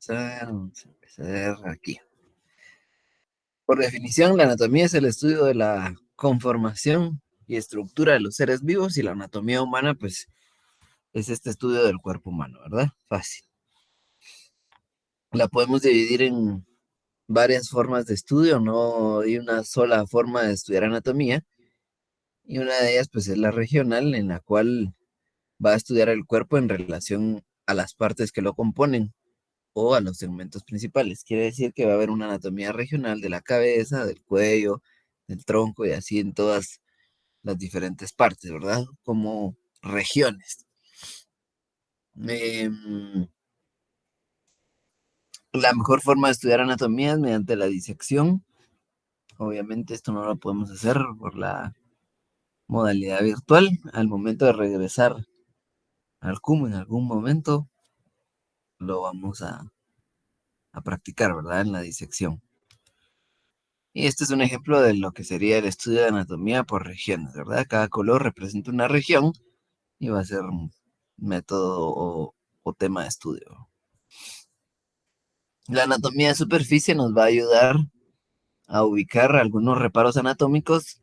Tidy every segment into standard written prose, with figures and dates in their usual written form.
Vamos a empezar aquí. Por definición, la anatomía es el estudio de la conformación y estructura de los seres vivos y la anatomía humana, pues, es este estudio del cuerpo humano, ¿verdad? Fácil. La podemos dividir en varias formas de estudio, no hay una sola forma de estudiar anatomía, y una de ellas, pues, es la regional, en la cual va a estudiar el cuerpo en relación a las partes que lo componen o a los segmentos principales. Quiere decir que va a haber una anatomía regional de la cabeza, del cuello, del tronco y así en todas las diferentes partes, ¿verdad? Como regiones. Em, la mejor forma de estudiar anatomía es mediante la disección. Obviamente esto no lo podemos hacer por la modalidad virtual. Al momento de regresar al CUM en algún momento lo vamos a practicar, ¿verdad? En la disección. Y este es un ejemplo de lo que sería el estudio de anatomía por regiones, ¿verdad? Cada color representa una región y va a ser un método o tema de estudio. La anatomía de superficie nos va a ayudar a ubicar algunos reparos anatómicos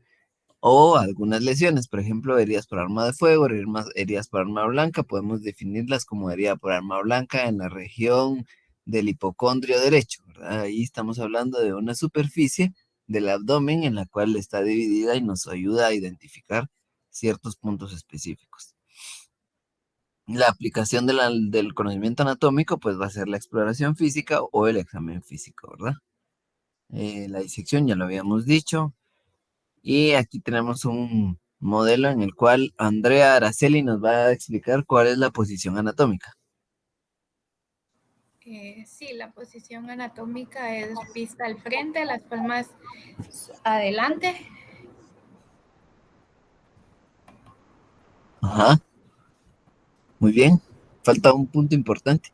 o algunas lesiones, por ejemplo, heridas por arma de fuego, heridas por arma blanca, podemos definirlas como herida por arma blanca en la región del hipocondrio derecho, ¿verdad? Ahí estamos hablando de una superficie del abdomen en la cual está dividida y nos ayuda a identificar ciertos puntos específicos. La aplicación del conocimiento anatómico, pues va a ser la exploración física o el examen físico, ¿verdad? La disección ya lo habíamos dicho. Y aquí tenemos un modelo en el cual Andrea Araceli nos va a explicar cuál es la posición anatómica. Sí, la posición anatómica es vista al frente, las palmas adelante. Ajá, muy bien. Falta un punto importante.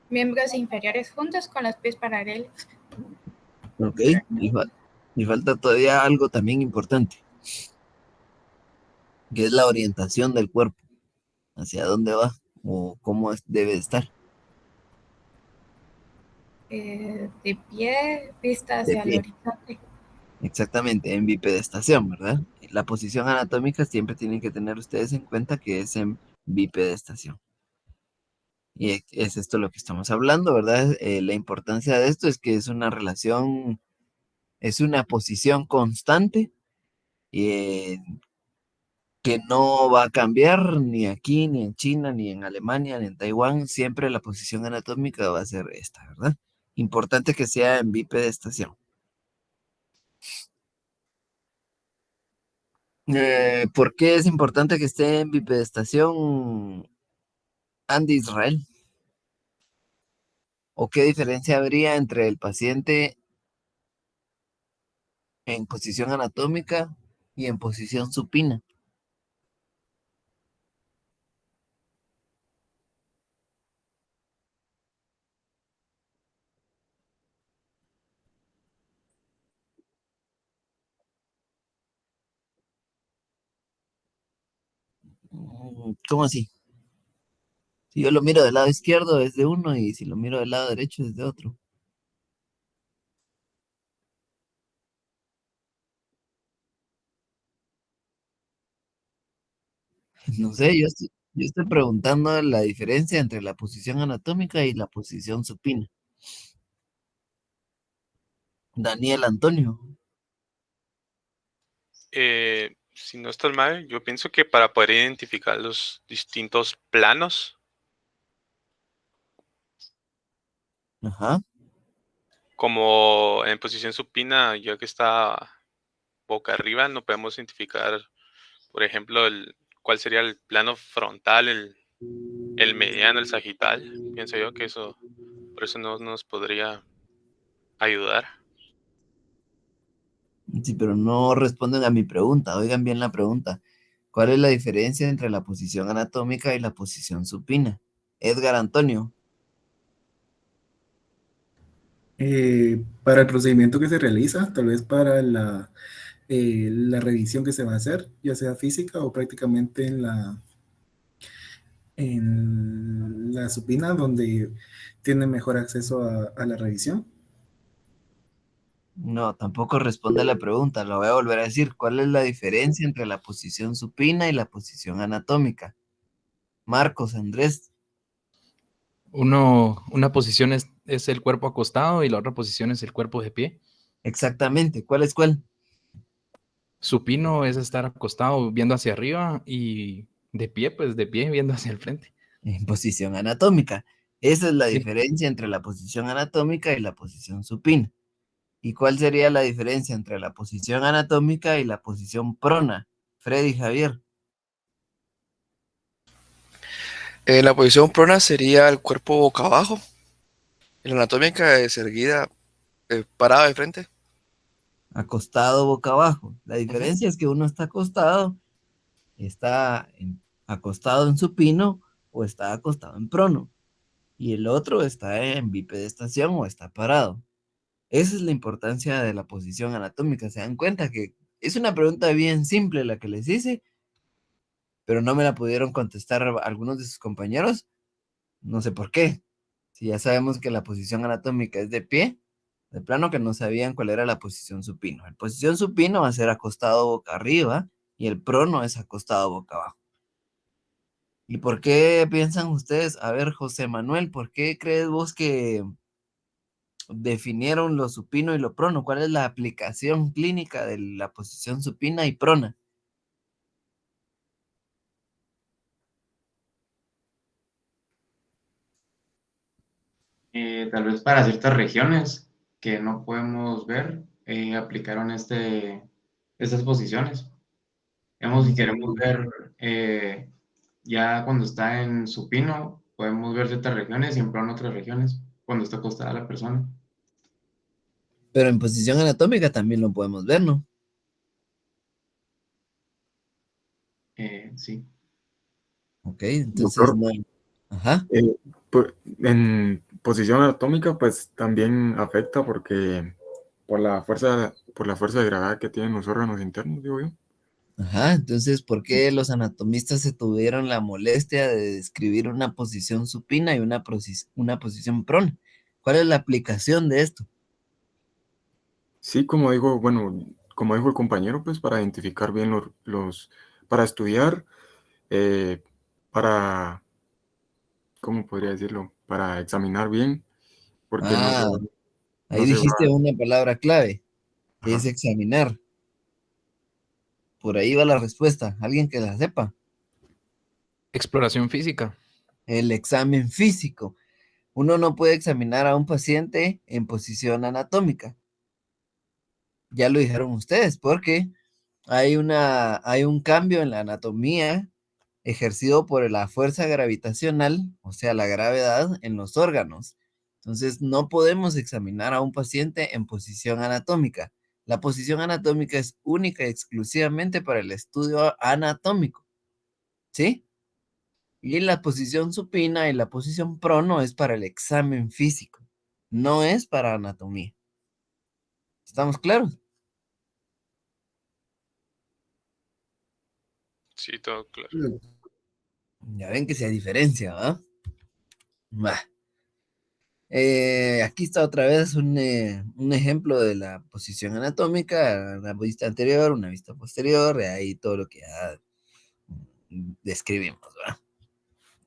Miembros inferiores juntos con los pies paralelos. Ok, y falta todavía algo también importante, que es la orientación del cuerpo, hacia dónde va o cómo debe de estar. De pie, vista De hacia el pie, horizonte. exactamente, en bipedestación, ¿verdad? La posición anatómica siempre tienen que tener ustedes en cuenta que es en bipedestación. Y es esto lo que estamos hablando, ¿verdad? La importancia de esto es que es una relación, es una posición constante eh, que no va a cambiar ni aquí, ni en China, ni en Alemania, ni en Taiwán. Siempre la posición anatómica va a ser esta, ¿verdad? Importante que sea en bipedestación. ¿Por qué es importante que esté en bipedestación, Andy Israel? ¿O qué diferencia habría entre el paciente en posición anatómica y en posición supina? ¿Cómo así? Si yo lo miro del lado izquierdo es de uno y si lo miro del lado derecho es de otro. No sé, yo estoy preguntando la diferencia entre la posición anatómica y la posición supina. Daniel Antonio. Si no estás mal, yo pienso que para poder identificar los distintos planos, Ajá. como en posición supina, ya que está boca arriba, no podemos identificar, por ejemplo, cuál sería el plano frontal, el mediano, el sagital. Pienso yo que eso, por eso no nos podría ayudar. Sí, pero no responden a mi pregunta. Oigan bien la pregunta. ¿Cuál es la diferencia entre la posición anatómica y la posición supina? Edgar Antonio. Para el procedimiento que se realiza, tal vez para la revisión que se va a hacer, ya sea física o prácticamente En la supina, donde tiene mejor acceso a la revisión. No, tampoco responde a la pregunta. Lo voy a volver a decir. ¿Cuál es la diferencia entre la posición supina y la posición anatómica? Marcos, Andrés. Una posición es el cuerpo acostado y la otra posición es el cuerpo de pie. Exactamente. ¿Cuál es cuál? Supino es estar acostado viendo hacia arriba y de pie, pues de pie viendo hacia el frente. En posición anatómica. Esa es la Sí. diferencia entre la posición anatómica y la posición supina. ¿Y cuál sería la diferencia entre la posición anatómica y la posición prona? Freddy, Javier. La posición prona sería el cuerpo boca abajo. Y la anatómica es erguida, parada de frente. Acostado boca abajo. La Ujú. diferencia es que uno está acostado, acostado en supino o está acostado en prono. Y el otro está en bipedestación o está parado. Esa es la importancia de la posición anatómica. Se dan cuenta que es una pregunta bien simple la que les hice, pero no me la pudieron contestar algunos de sus compañeros. No sé por qué. Si ya sabemos que la posición anatómica es de pie, de plano que no sabían cuál era la posición supino. La posición supino va a ser acostado boca arriba y el prono es acostado boca abajo. ¿Y por qué piensan ustedes? A ver, José Manuel, ¿por qué crees vos que definieron lo supino y lo prono? ¿Cuál es la aplicación clínica de la posición supina y prona? Tal vez para ciertas regiones que no podemos ver, aplicaron estas posiciones. Si queremos Mm, ver ya cuando está en supino, podemos ver ciertas regiones y en plano otras regiones, cuando está acostada la persona. Pero en posición anatómica también lo podemos ver, ¿no? Sí. Ok, entonces Doctor, no. Ajá. eh, en posición anatómica, pues también afecta porque por la fuerza de gravedad que tienen los órganos internos, digo yo. Ajá, entonces, ¿por qué los anatomistas se tuvieron la molestia de describir una posición supina y una posición prona? ¿Cuál es la aplicación de esto? Sí, como dijo el compañero, pues para identificar bien para estudiar, eh, para, ¿cómo podría decirlo? Para examinar bien, porque Ah, ahí no se va, dijiste una palabra clave, que es ajá. examinar. Por ahí va la respuesta. Alguien que la sepa. Exploración física. El examen físico. Uno no puede examinar a un paciente en posición anatómica. Ya lo dijeron ustedes, porque hay un cambio en la anatomía ejercido por la fuerza gravitacional, o sea, la gravedad en los órganos. Entonces, no podemos examinar a un paciente en posición anatómica. La posición anatómica es única y exclusivamente para el estudio anatómico, ¿sí? Y la posición supina y la posición prono es para el examen físico, no es para anatomía. ¿Estamos claros? Sí, todo claro. Ya ven que se diferencia, ¿va? Va. Aquí está otra vez un ejemplo de la posición anatómica, una vista anterior, una vista posterior, y ahí todo lo que ya describimos,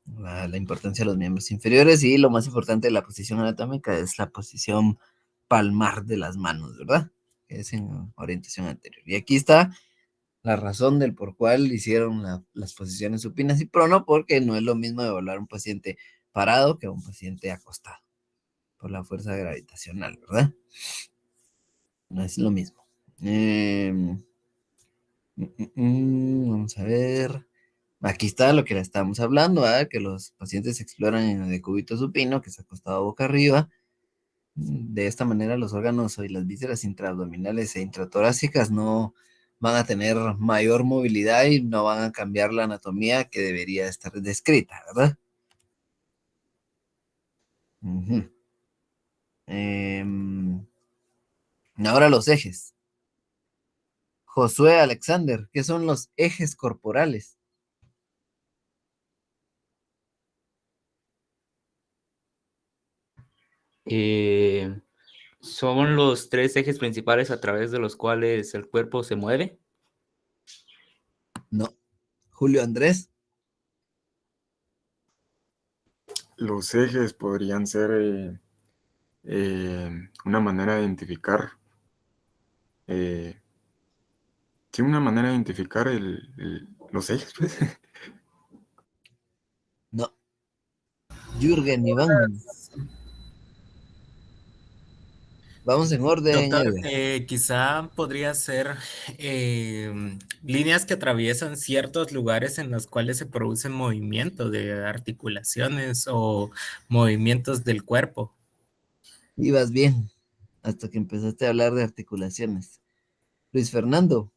¿verdad? La importancia de los miembros inferiores y lo más importante de la posición anatómica es la posición palmar de las manos, ¿verdad? Que es en orientación anterior. Y aquí está la razón del por cuál hicieron las posiciones supinas y prono, porque no es lo mismo evaluar a un paciente parado que a un paciente acostado, por la fuerza gravitacional, ¿verdad? No es lo mismo. Vamos a ver. Aquí está lo que le estamos hablando, ¿verdad? Que los pacientes exploran en el decúbito supino, que es acostado boca arriba. De esta manera, los órganos y las vísceras intraabdominales e intratorácicas no van a tener mayor movilidad y no van a cambiar la anatomía que debería estar descrita, ¿verdad? Ujú. Em, Ahora los ejes. Josué Alexander, ¿qué son los ejes corporales? Son los 3 ejes principales a través de los cuales el cuerpo se mueve. No. Julio Andrés. Los ejes podrían ser una manera de identificar, sí, una manera de identificar los ejes, pues. No. Jürgen Iván. Vamos en orden, Doctor, Edgar. quizá podría ser líneas que atraviesan ciertos lugares en los cuales se producen movimientos de articulaciones o movimientos del cuerpo. Ibas bien, hasta que empezaste a hablar de articulaciones. Luis Fernando.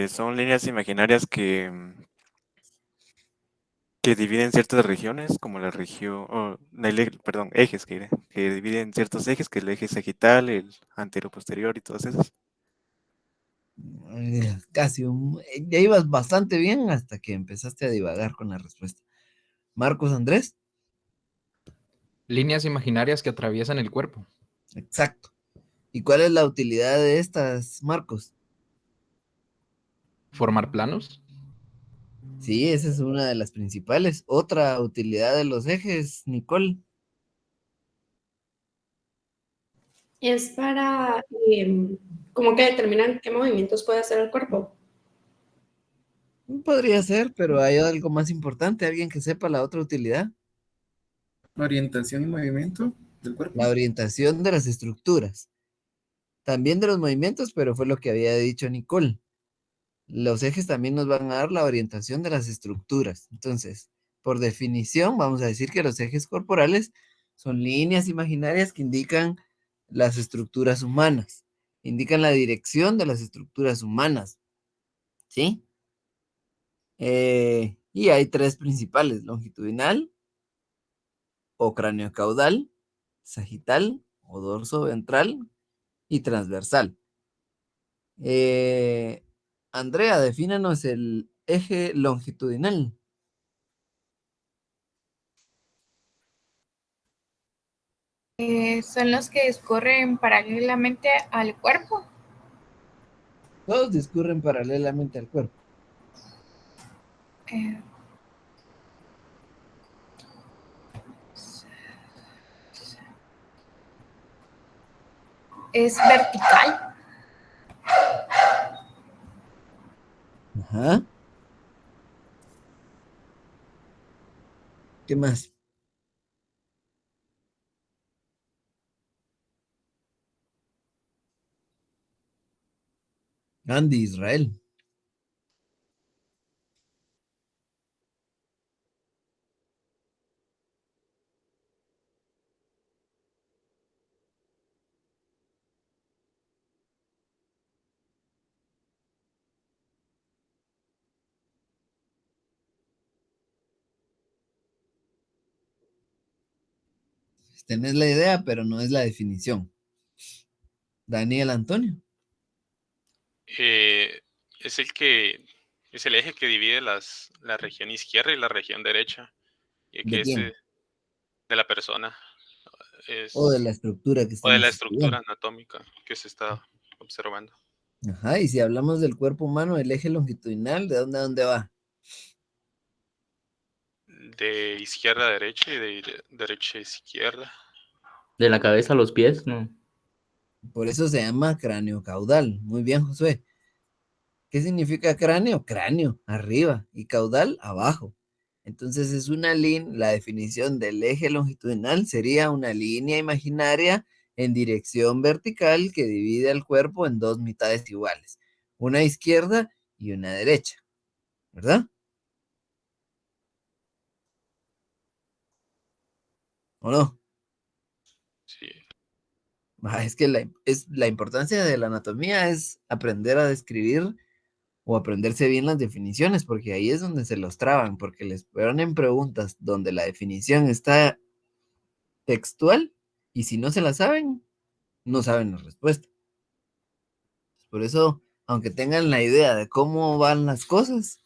Son líneas imaginarias que dividen ciertas regiones, como la región, perdón, ejes que dividen ciertos ejes, que el eje sagital, el antero-posterior y todas esas. Casi, ya ibas bastante bien hasta que empezaste a divagar con la respuesta. Marcos Andrés. Líneas imaginarias que atraviesan el cuerpo. Exacto. ¿Y cuál es la utilidad de estas, Marcos? Formar planos. Sí, esa es una de las principales. Otra utilidad de los ejes, Nicole. Es para como que determinan qué movimientos puede hacer el cuerpo. Podría ser, pero hay algo más importante, alguien que sepa la otra utilidad. Orientación y movimiento del cuerpo. La orientación de las estructuras. También de los movimientos, pero fue lo que había dicho Nicole. Los ejes también nos van a dar la orientación de las estructuras. Entonces, por definición, vamos a decir que los ejes corporales son líneas imaginarias que indican las estructuras humanas, indican la dirección de las estructuras humanas, ¿sí? Y hay 3 principales: longitudinal o craneocaudal, sagital o dorso ventral y transversal. Andrea, defínanos el eje longitudinal. Son los que discurren paralelamente al cuerpo. Todos discurren paralelamente al cuerpo. Eh, es vertical. Ajá. ¿Qué más? Andy, Israel. Tenés la idea, pero no es la definición. Daniel Antonio. Eh, es el eje que divide la región izquierda y la región derecha. Y que ¿De es quién? de la persona. O de la estructura que O de la estamos estructura estudiando. anatómica que se está observando. Ajá, y si hablamos del cuerpo humano, el eje longitudinal, ¿de dónde a dónde va? De izquierda a derecha y de derecha a izquierda. De la cabeza a los pies, ¿no? Por eso se llama cráneo caudal. Muy bien, Josué. ¿Qué significa cráneo? Cráneo, arriba, y caudal, abajo. Entonces es una línea, la definición del eje longitudinal sería una línea imaginaria en dirección vertical que divide al cuerpo en 2 mitades iguales, una izquierda y una derecha, ¿verdad? ¿O no? Sí. Es que la importancia de la anatomía es aprender a describir o aprenderse bien las definiciones, porque ahí es donde se los traban, porque les ponen preguntas donde la definición está textual y si no se la saben, no saben la respuesta. Por eso, aunque tengan la idea de cómo van las cosas,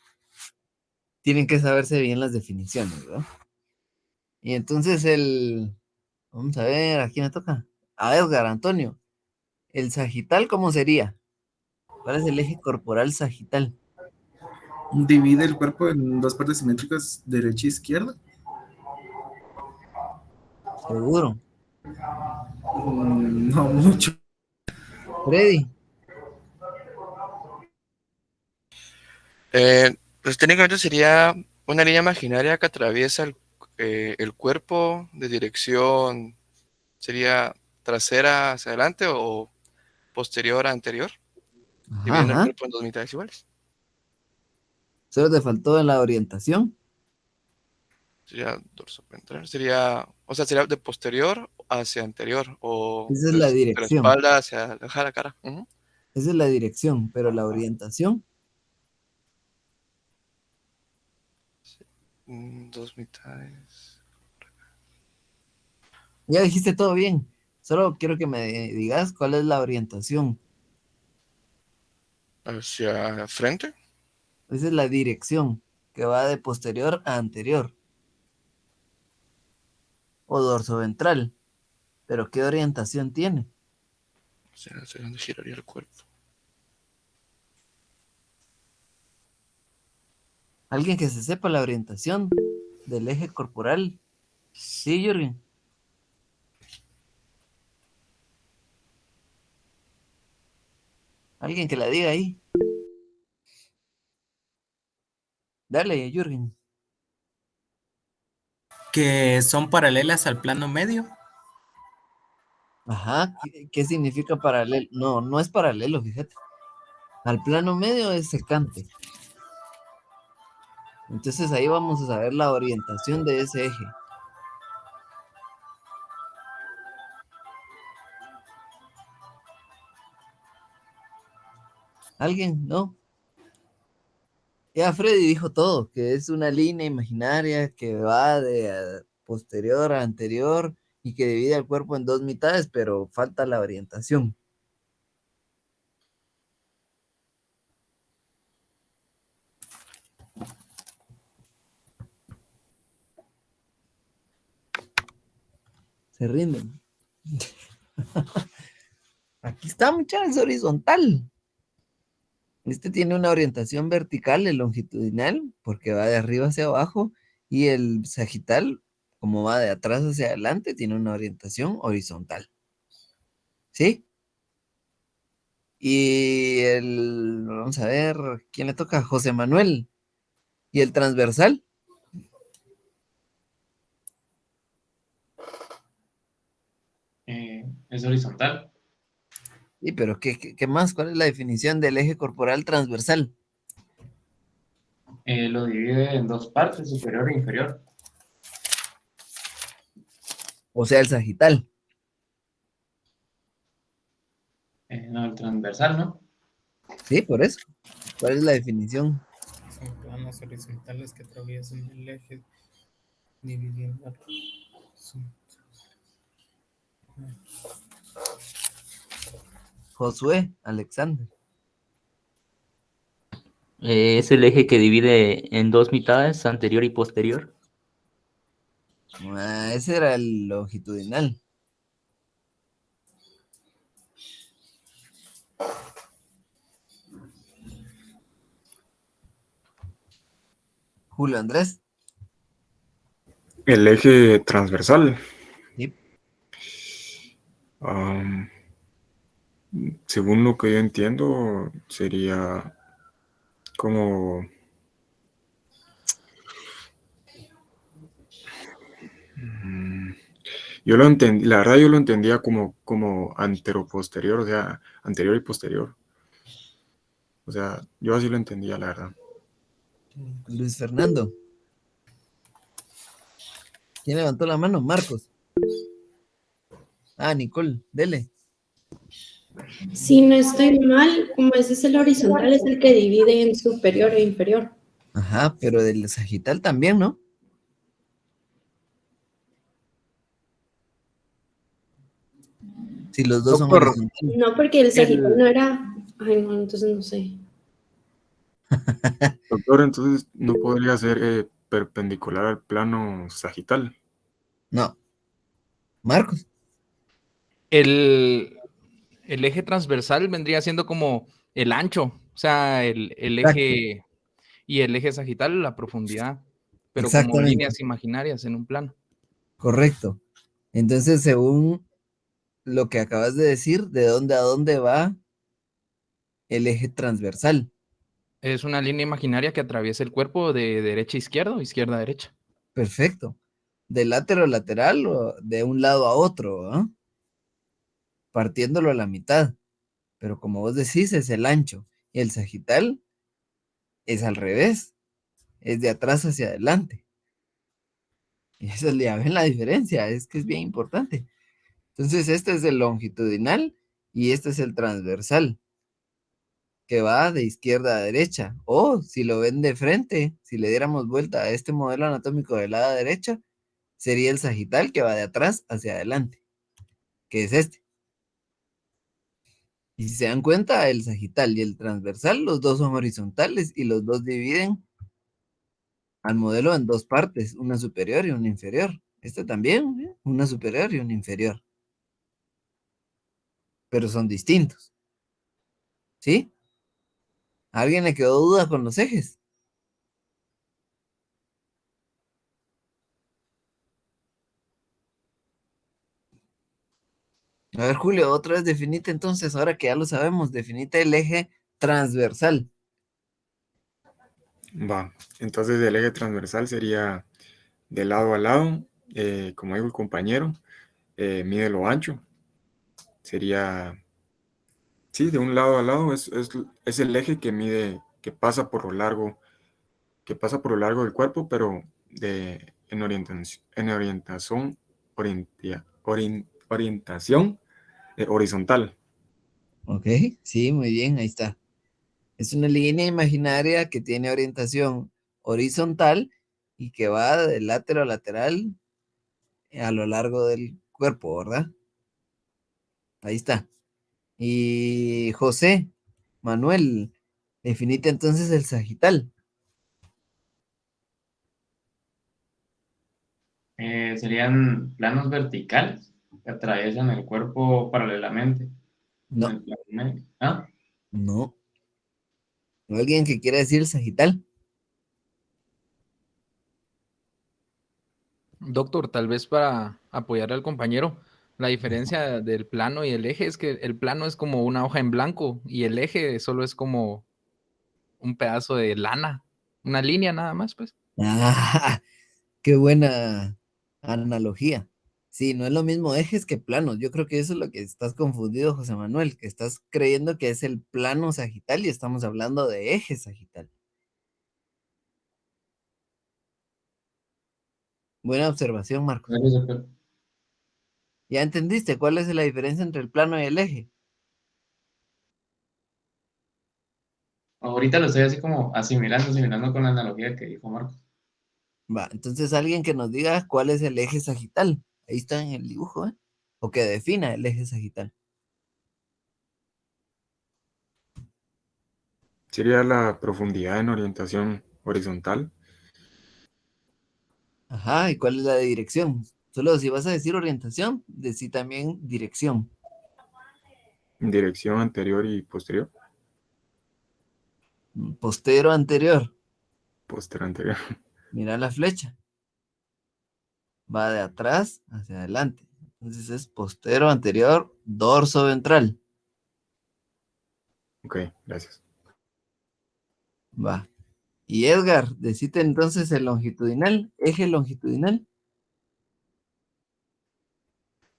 tienen que saberse bien las definiciones, ¿verdad? Y entonces vamos a ver, ¿a quién le toca? A Edgar, Antonio. ¿El sagital cómo sería? ¿Cuál es el eje corporal sagital? Divide el cuerpo en dos partes simétricas, derecha e izquierda. Seguro. No mucho. Freddy. Pues técnicamente sería una línea imaginaria que atraviesa el cuerpo de dirección, sería trasera hacia adelante o posterior a anterior, Ajá, dividiendo el ajá. cuerpo en dos mitades iguales. Solo te faltó en la orientación. Sería dorso ventral, sería de posterior hacia anterior o Esa es la de la dirección. espalda hacia la cara. Ujú. Esa es la dirección, pero la orientación. Dos mitades. Ya dijiste todo bien. Solo quiero que me digas cuál es la orientación. Hacia frente. Esa es la dirección, que va de posterior a anterior. O dorso ventral. Pero ¿qué orientación tiene? Hacia donde giraría el cuerpo. Alguien que se sepa la orientación del eje corporal. Sí, Jürgen. Alguien que la diga ahí. Dale, Jürgen. Que son paralelas al plano medio. Ajá, ¿qué significa paralelo? No, no es paralelo, fíjate. Al plano medio es secante. Entonces ahí vamos a saber la orientación de ese eje. ¿Alguien? ¿No? Ya Freddy dijo todo, que es una línea imaginaria que va de posterior a anterior y que divide el cuerpo en dos mitades, pero falta la orientación. Se rinden. Aquí está, muchachos, es horizontal. Este tiene una orientación vertical, el longitudinal, porque va de arriba hacia abajo, y el sagital, como va de atrás hacia adelante, tiene una orientación horizontal. ¿Sí? Y vamos a ver, ¿quién le toca? José Manuel. ¿Y el transversal? Es horizontal. Sí, pero ¿qué más? ¿Cuál es la definición del eje corporal transversal? Lo divide en dos partes, superior e inferior. O sea, el sagital. No, el transversal, ¿no? Sí, por eso. ¿Cuál es la definición? Son planos horizontales que atraviesan el eje dividiendo. Josué, Alexander. Es el eje que divide en dos mitades, anterior y posterior. Ese era el longitudinal. Julio Andrés. El eje transversal. Sí. Según lo que yo entiendo, sería como... Yo lo entendí, la verdad yo lo entendía como antero-posterior, o sea, anterior y posterior. O sea, yo así lo entendía, la verdad. Luis Fernando. ¿Quién levantó la mano? Marcos. Ah, Nicole, dele. Si no estoy mal, como ese es el horizontal, es el que divide en superior e inferior. Ajá, pero del sagital también, ¿no? Si los dos son Doctor, horizontales. No, porque el sagital no era... Ay, no, entonces no sé. Doctor, entonces no podría ser perpendicular al plano sagital. No. Marcos. El eje transversal vendría siendo como el ancho, o sea, el Exacto. eje y el eje sagital, la profundidad, pero como Exactamente. líneas imaginarias en un plano. Correcto. Entonces, según lo que acabas de decir, ¿de dónde a dónde va el eje transversal? Es una línea imaginaria que atraviesa el cuerpo de derecha a izquierda o izquierda a derecha. Perfecto. ¿De lateral a lateral o de un lado a otro? ¿Ah? Partiéndolo a la mitad. Pero como vos decís, es el ancho. Y el sagital es al revés. Es de atrás hacia adelante. Y eso ya ven la diferencia. Es que es bien importante. Entonces, este es el longitudinal y este es el transversal, que va de izquierda a derecha. O si lo ven de frente, si le diéramos vuelta a este modelo anatómico de la derecha, sería el sagital que va de atrás hacia adelante, que es este. Y si se dan cuenta, el sagital y el transversal, los dos son horizontales y los dos dividen al modelo en dos partes, una superior y una inferior. Este también, ¿eh? Una superior y una inferior, pero son distintos. ¿Sí? ¿A alguien le quedó duda con los ejes? A ver, Julio, otra vez definite entonces, ahora que ya lo sabemos, definite el eje transversal. Va, entonces el eje transversal sería de lado a lado, como dijo el compañero, mide lo ancho. Sería, sí, de un lado a lado es el eje que mide, que pasa por lo largo del cuerpo, pero en orientación horizontal. Ok, sí, muy bien, ahí está. Es una línea imaginaria que tiene orientación horizontal y que va de lateral a lateral a lo largo del cuerpo, ¿verdad? Ahí está. Y José, Manuel, definite entonces el sagital. Serían planos verticales que atraviesan el cuerpo paralelamente con No, el plano medio. ¿Ah? no. ¿Alguien que quiera decir sagital? Doctor, tal vez para apoyar al compañero, la diferencia del plano y el eje es que el plano es como una hoja en blanco y el eje solo es como un pedazo de lana, una línea nada más, pues. Ah, qué buena analogía. Sí, no es lo mismo ejes que planos. Yo creo que eso es lo que estás confundido, José Manuel, que estás creyendo que es el plano sagital y estamos hablando de eje sagital. Buena observación, Marcos. Gracias, doctor. ¿Ya entendiste cuál es la diferencia entre el plano y el eje? Ahorita lo estoy así como asimilando con la analogía que dijo Marcos. Va, entonces alguien que nos diga cuál es el eje sagital. Ahí está en el dibujo, ¿eh? O que defina el eje sagital. Sería la profundidad en orientación horizontal. Ajá, ¿y cuál es la dirección? Solo si vas a decir orientación, decí también dirección. Dirección anterior y posterior. Postero anterior. Posterior anterior. Mira la flecha. Va de atrás hacia adelante. Entonces es postero anterior, dorso ventral. Ok, gracias. Va. Y Edgar, decite entonces el longitudinal, eje longitudinal.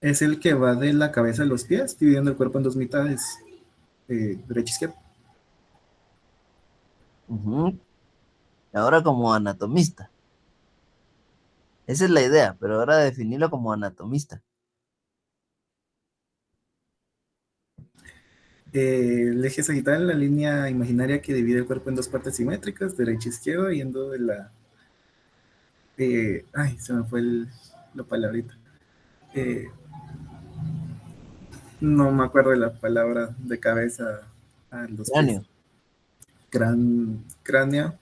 Es el que va de la cabeza a los pies, dividiendo el cuerpo en dos mitades, derecha e izquierda. Ujú. Ahora como anatomista. Esa es la idea, pero ahora definirlo como anatomista. El eje sagital, la línea imaginaria que divide el cuerpo en dos partes simétricas, derecha e izquierda, yendo de la... ay, se me fue la palabrita. Eh, no me acuerdo de la palabra de cabeza a los pies. Cráneo. Cráneo.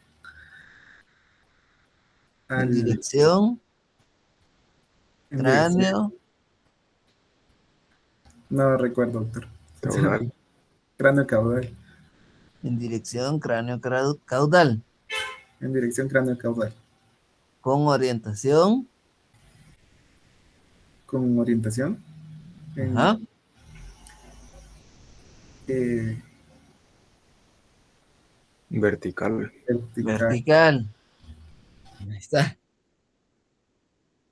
En dirección. En dirección. Cráneo. No recuerdo, doctor. Caudal. Cráneo caudal. En dirección cráneo caudal. En dirección cráneo caudal. Con orientación. Con orientación. Ajá. Vertical. Vertical. Ahí está.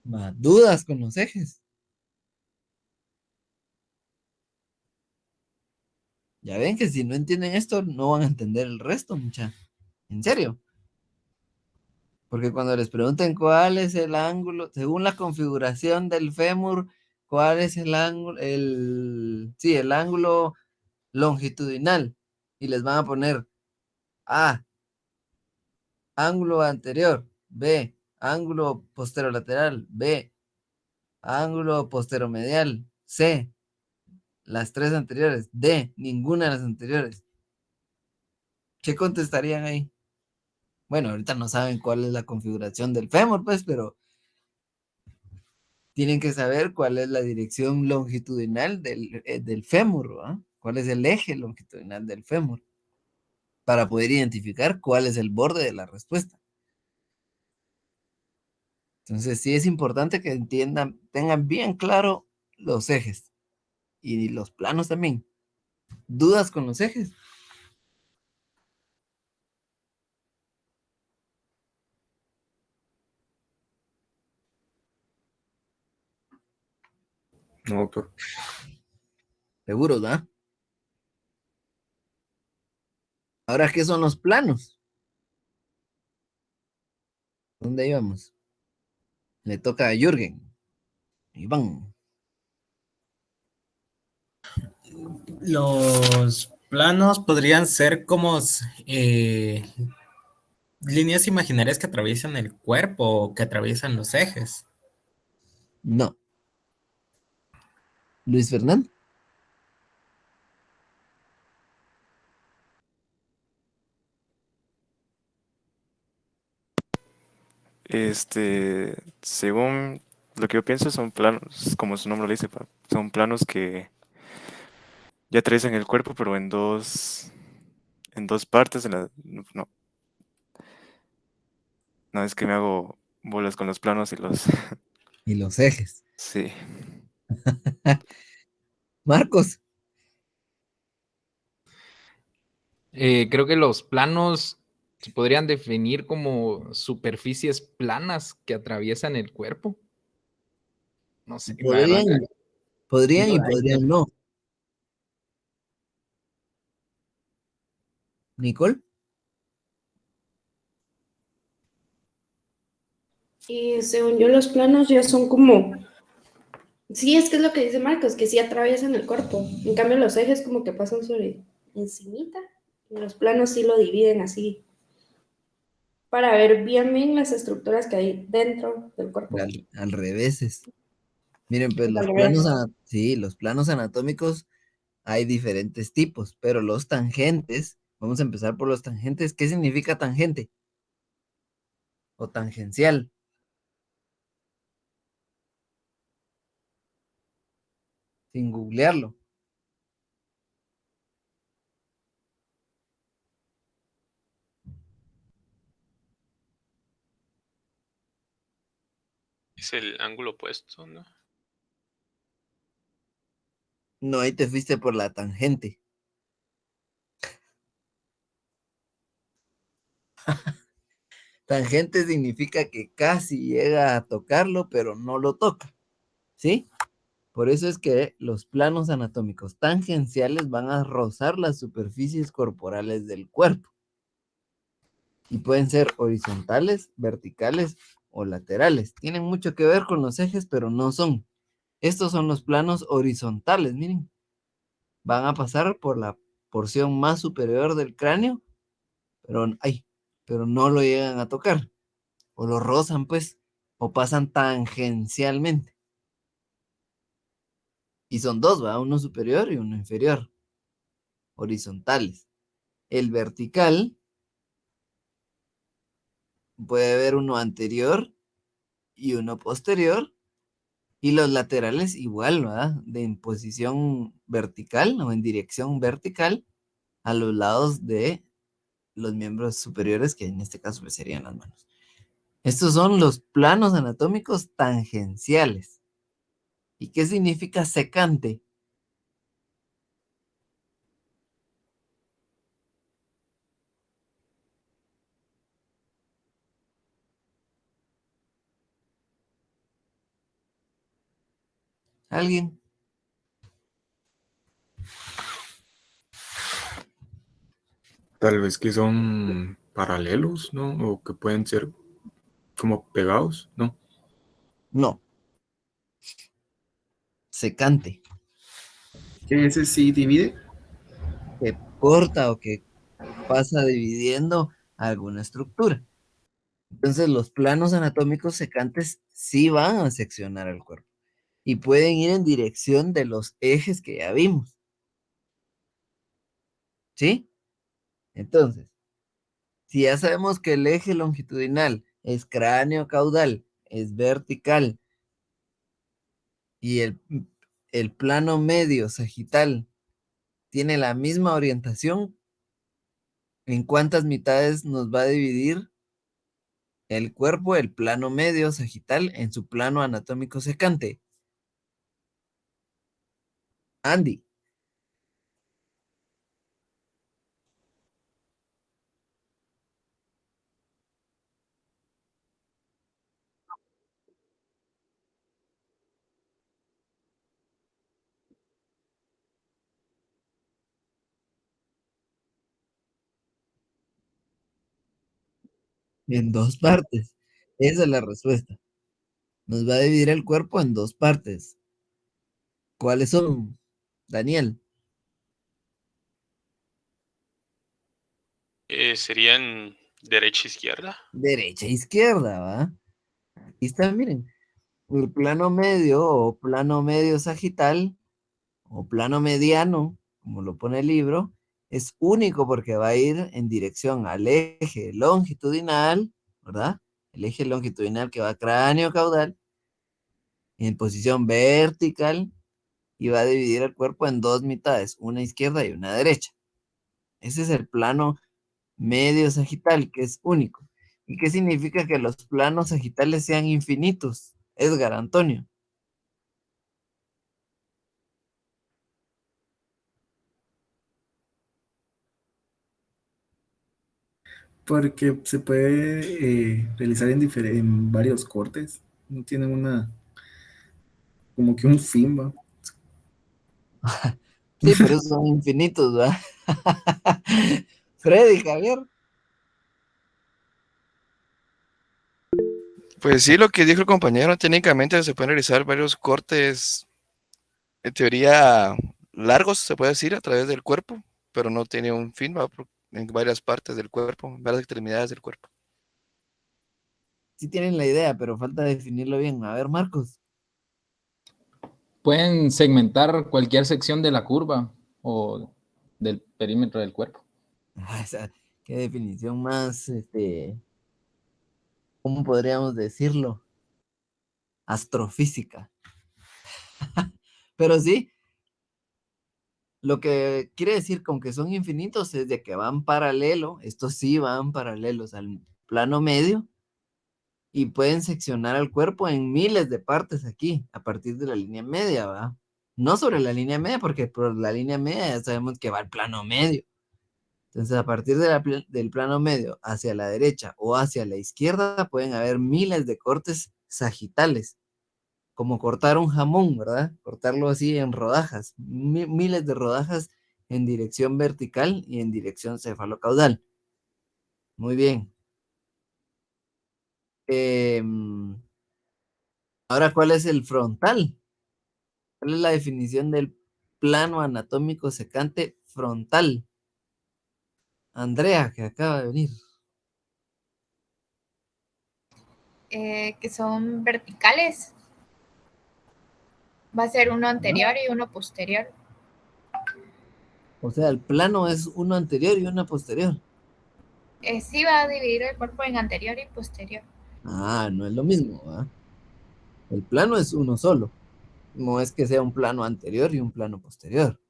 Más dudas con los ejes. Ya ven que si no entienden esto, no van a entender el resto, mucha. En serio. Porque cuando les pregunten cuál es el ángulo, según la configuración del fémur, cuál es el ángulo, el ángulo longitudinal. Y les van a poner A, ángulo anterior, B, ángulo posterolateral, B, ángulo posteromedial, C, las tres anteriores, D, ninguna de las anteriores. ¿Qué contestarían ahí? Bueno, ahorita no saben cuál es la configuración del fémur, pues, pero tienen que saber cuál es la dirección longitudinal del fémur, ¿va? ¿Cuál es el eje longitudinal del fémur? Para poder identificar cuál es el borde de la respuesta. Entonces, sí es importante que entiendan, tengan bien claro los ejes y los planos también. ¿Dudas con los ejes? No, doctor. Seguros, ¿va? Ahora, ¿qué son los planos? ¿Dónde íbamos? Le toca a Jürgen. Iván. Los planos podrían ser como líneas imaginarias que atraviesan el cuerpo o que atraviesan los ejes. No. Luis Fernando. Según lo que yo pienso, son planos, como su nombre lo dice, son planos que ya atraviesan el cuerpo, pero en dos partes. No, no, es que me hago bolas con los planos y los... Y los ejes. Sí. Marcos. Creo que los planos se podrían definir como superficies planas que atraviesan el cuerpo. No sé, la verdad. Podrían y No, podrían no. Nicole. Y según yo, los planos ya son como, sí, es que es lo que dice Marcos, que sí atraviesan el cuerpo. En cambio, los ejes como que pasan sobre encimita, y los planos sí lo dividen así, para ver bien las estructuras que hay dentro del cuerpo. Al revés. Miren, pues Al revés. los planos anatómicos hay diferentes tipos, pero los tangentes, vamos a empezar por los tangentes. ¿Qué significa tangente? O tangencial. Sin googlearlo. Es el ángulo opuesto, ¿no? No, ahí te fuiste por la tangente. Tangente significa que casi llega a tocarlo, pero no lo toca. ¿Sí? Por eso es que los planos anatómicos tangenciales van a rozar las superficies corporales del cuerpo. Y pueden ser horizontales, verticales o laterales. Tienen mucho que ver con los ejes, pero no son. Estos son los planos horizontales, miren. Van a pasar por la porción más superior del cráneo, pero no lo llegan a tocar. O lo rozan, pues, o pasan tangencialmente. Y son dos, ¿va? Uno superior y uno inferior. Horizontales. El vertical puede haber uno anterior y uno posterior, Y los laterales igual, ¿verdad? En posición vertical o en dirección vertical a los lados de los miembros superiores, que en este caso pues, serían las manos. Estos son los planos anatómicos tangenciales. ¿Y qué significa secante? ¿Alguien? Tal vez que son paralelos, ¿no? O que pueden ser como pegados, ¿no? No. Secante. Que ese sí divide. Que corta o que pasa dividiendo alguna estructura. Entonces los planos anatómicos secantes sí van a seccionar el cuerpo y pueden ir en dirección de los ejes que ya vimos. ¿Sí? Entonces, si ya sabemos que el eje longitudinal es cráneo caudal, es vertical, y el plano medio sagital tiene la misma orientación, ¿en cuántas mitades nos va a dividir el cuerpo, el plano medio sagital, en su plano anatómico secante? Andy. En dos partes. Esa es la respuesta. Nos va a dividir el cuerpo en dos partes. ¿Cuáles son, Daniel? Serían derecha e izquierda. Derecha e izquierda, ¿va? Aquí está, miren. El plano medio o plano medio sagital o plano mediano, como lo pone el libro, es único porque va a ir en dirección al eje longitudinal, ¿verdad? El eje longitudinal que va cráneo caudal, en posición vertical, y va a dividir el cuerpo en dos mitades, una izquierda y una derecha. Ese es el plano medio sagital, que es único. ¿Y qué significa que los planos sagitales sean infinitos? Edgar Antonio. Porque se puede realizar en varios cortes. No tienen como que un fin, ¿va? Sí, por eso son infinitos, ¿verdad? Freddy, Javier. Pues sí, lo que dijo el compañero, técnicamente se pueden realizar varios cortes, en teoría largos, se puede decir, a través del cuerpo, pero no tiene un fin, va en varias partes del cuerpo, en varias extremidades del cuerpo. Sí tienen la idea, pero falta definirlo bien. A ver, Marcos. Pueden segmentar cualquier sección de la curva o del perímetro del cuerpo. Qué definición más, ¿cómo podríamos decirlo? Astrofísica. Pero sí, lo que quiere decir con que son infinitos es de que van paralelo, estos sí van paralelos al plano medio y pueden seccionar al cuerpo en miles de partes aquí, a partir de la línea media, ¿va? No sobre la línea media, porque por la línea media ya sabemos que va al plano medio. Entonces, a partir del plano medio hacia la derecha o hacia la izquierda, pueden haber miles de cortes sagitales, como cortar un jamón, ¿verdad? Cortarlo así en rodajas, miles de rodajas en dirección vertical y en dirección cefalocaudal. Muy bien. Ahora, ¿cuál es el frontal? ¿Cuál es la definición del plano anatómico secante frontal? Andrea, que acaba de venir. Que son verticales. Va a ser uno anterior y uno posterior. O sea, el plano es uno anterior y uno posterior. Sí va a dividir el cuerpo en anterior y posterior. Ah, no es lo mismo, ¿verdad? El plano es uno solo. No es que sea un plano anterior y un plano posterior.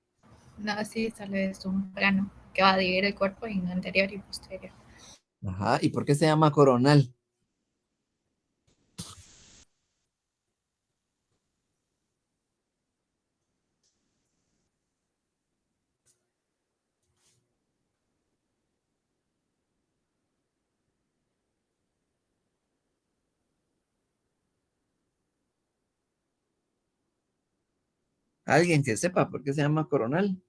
No, sí, solo es un plano que va a dividir el cuerpo en anterior y posterior. Ajá. ¿Y por qué se llama coronal? Alguien que sepa por qué se llama coronal.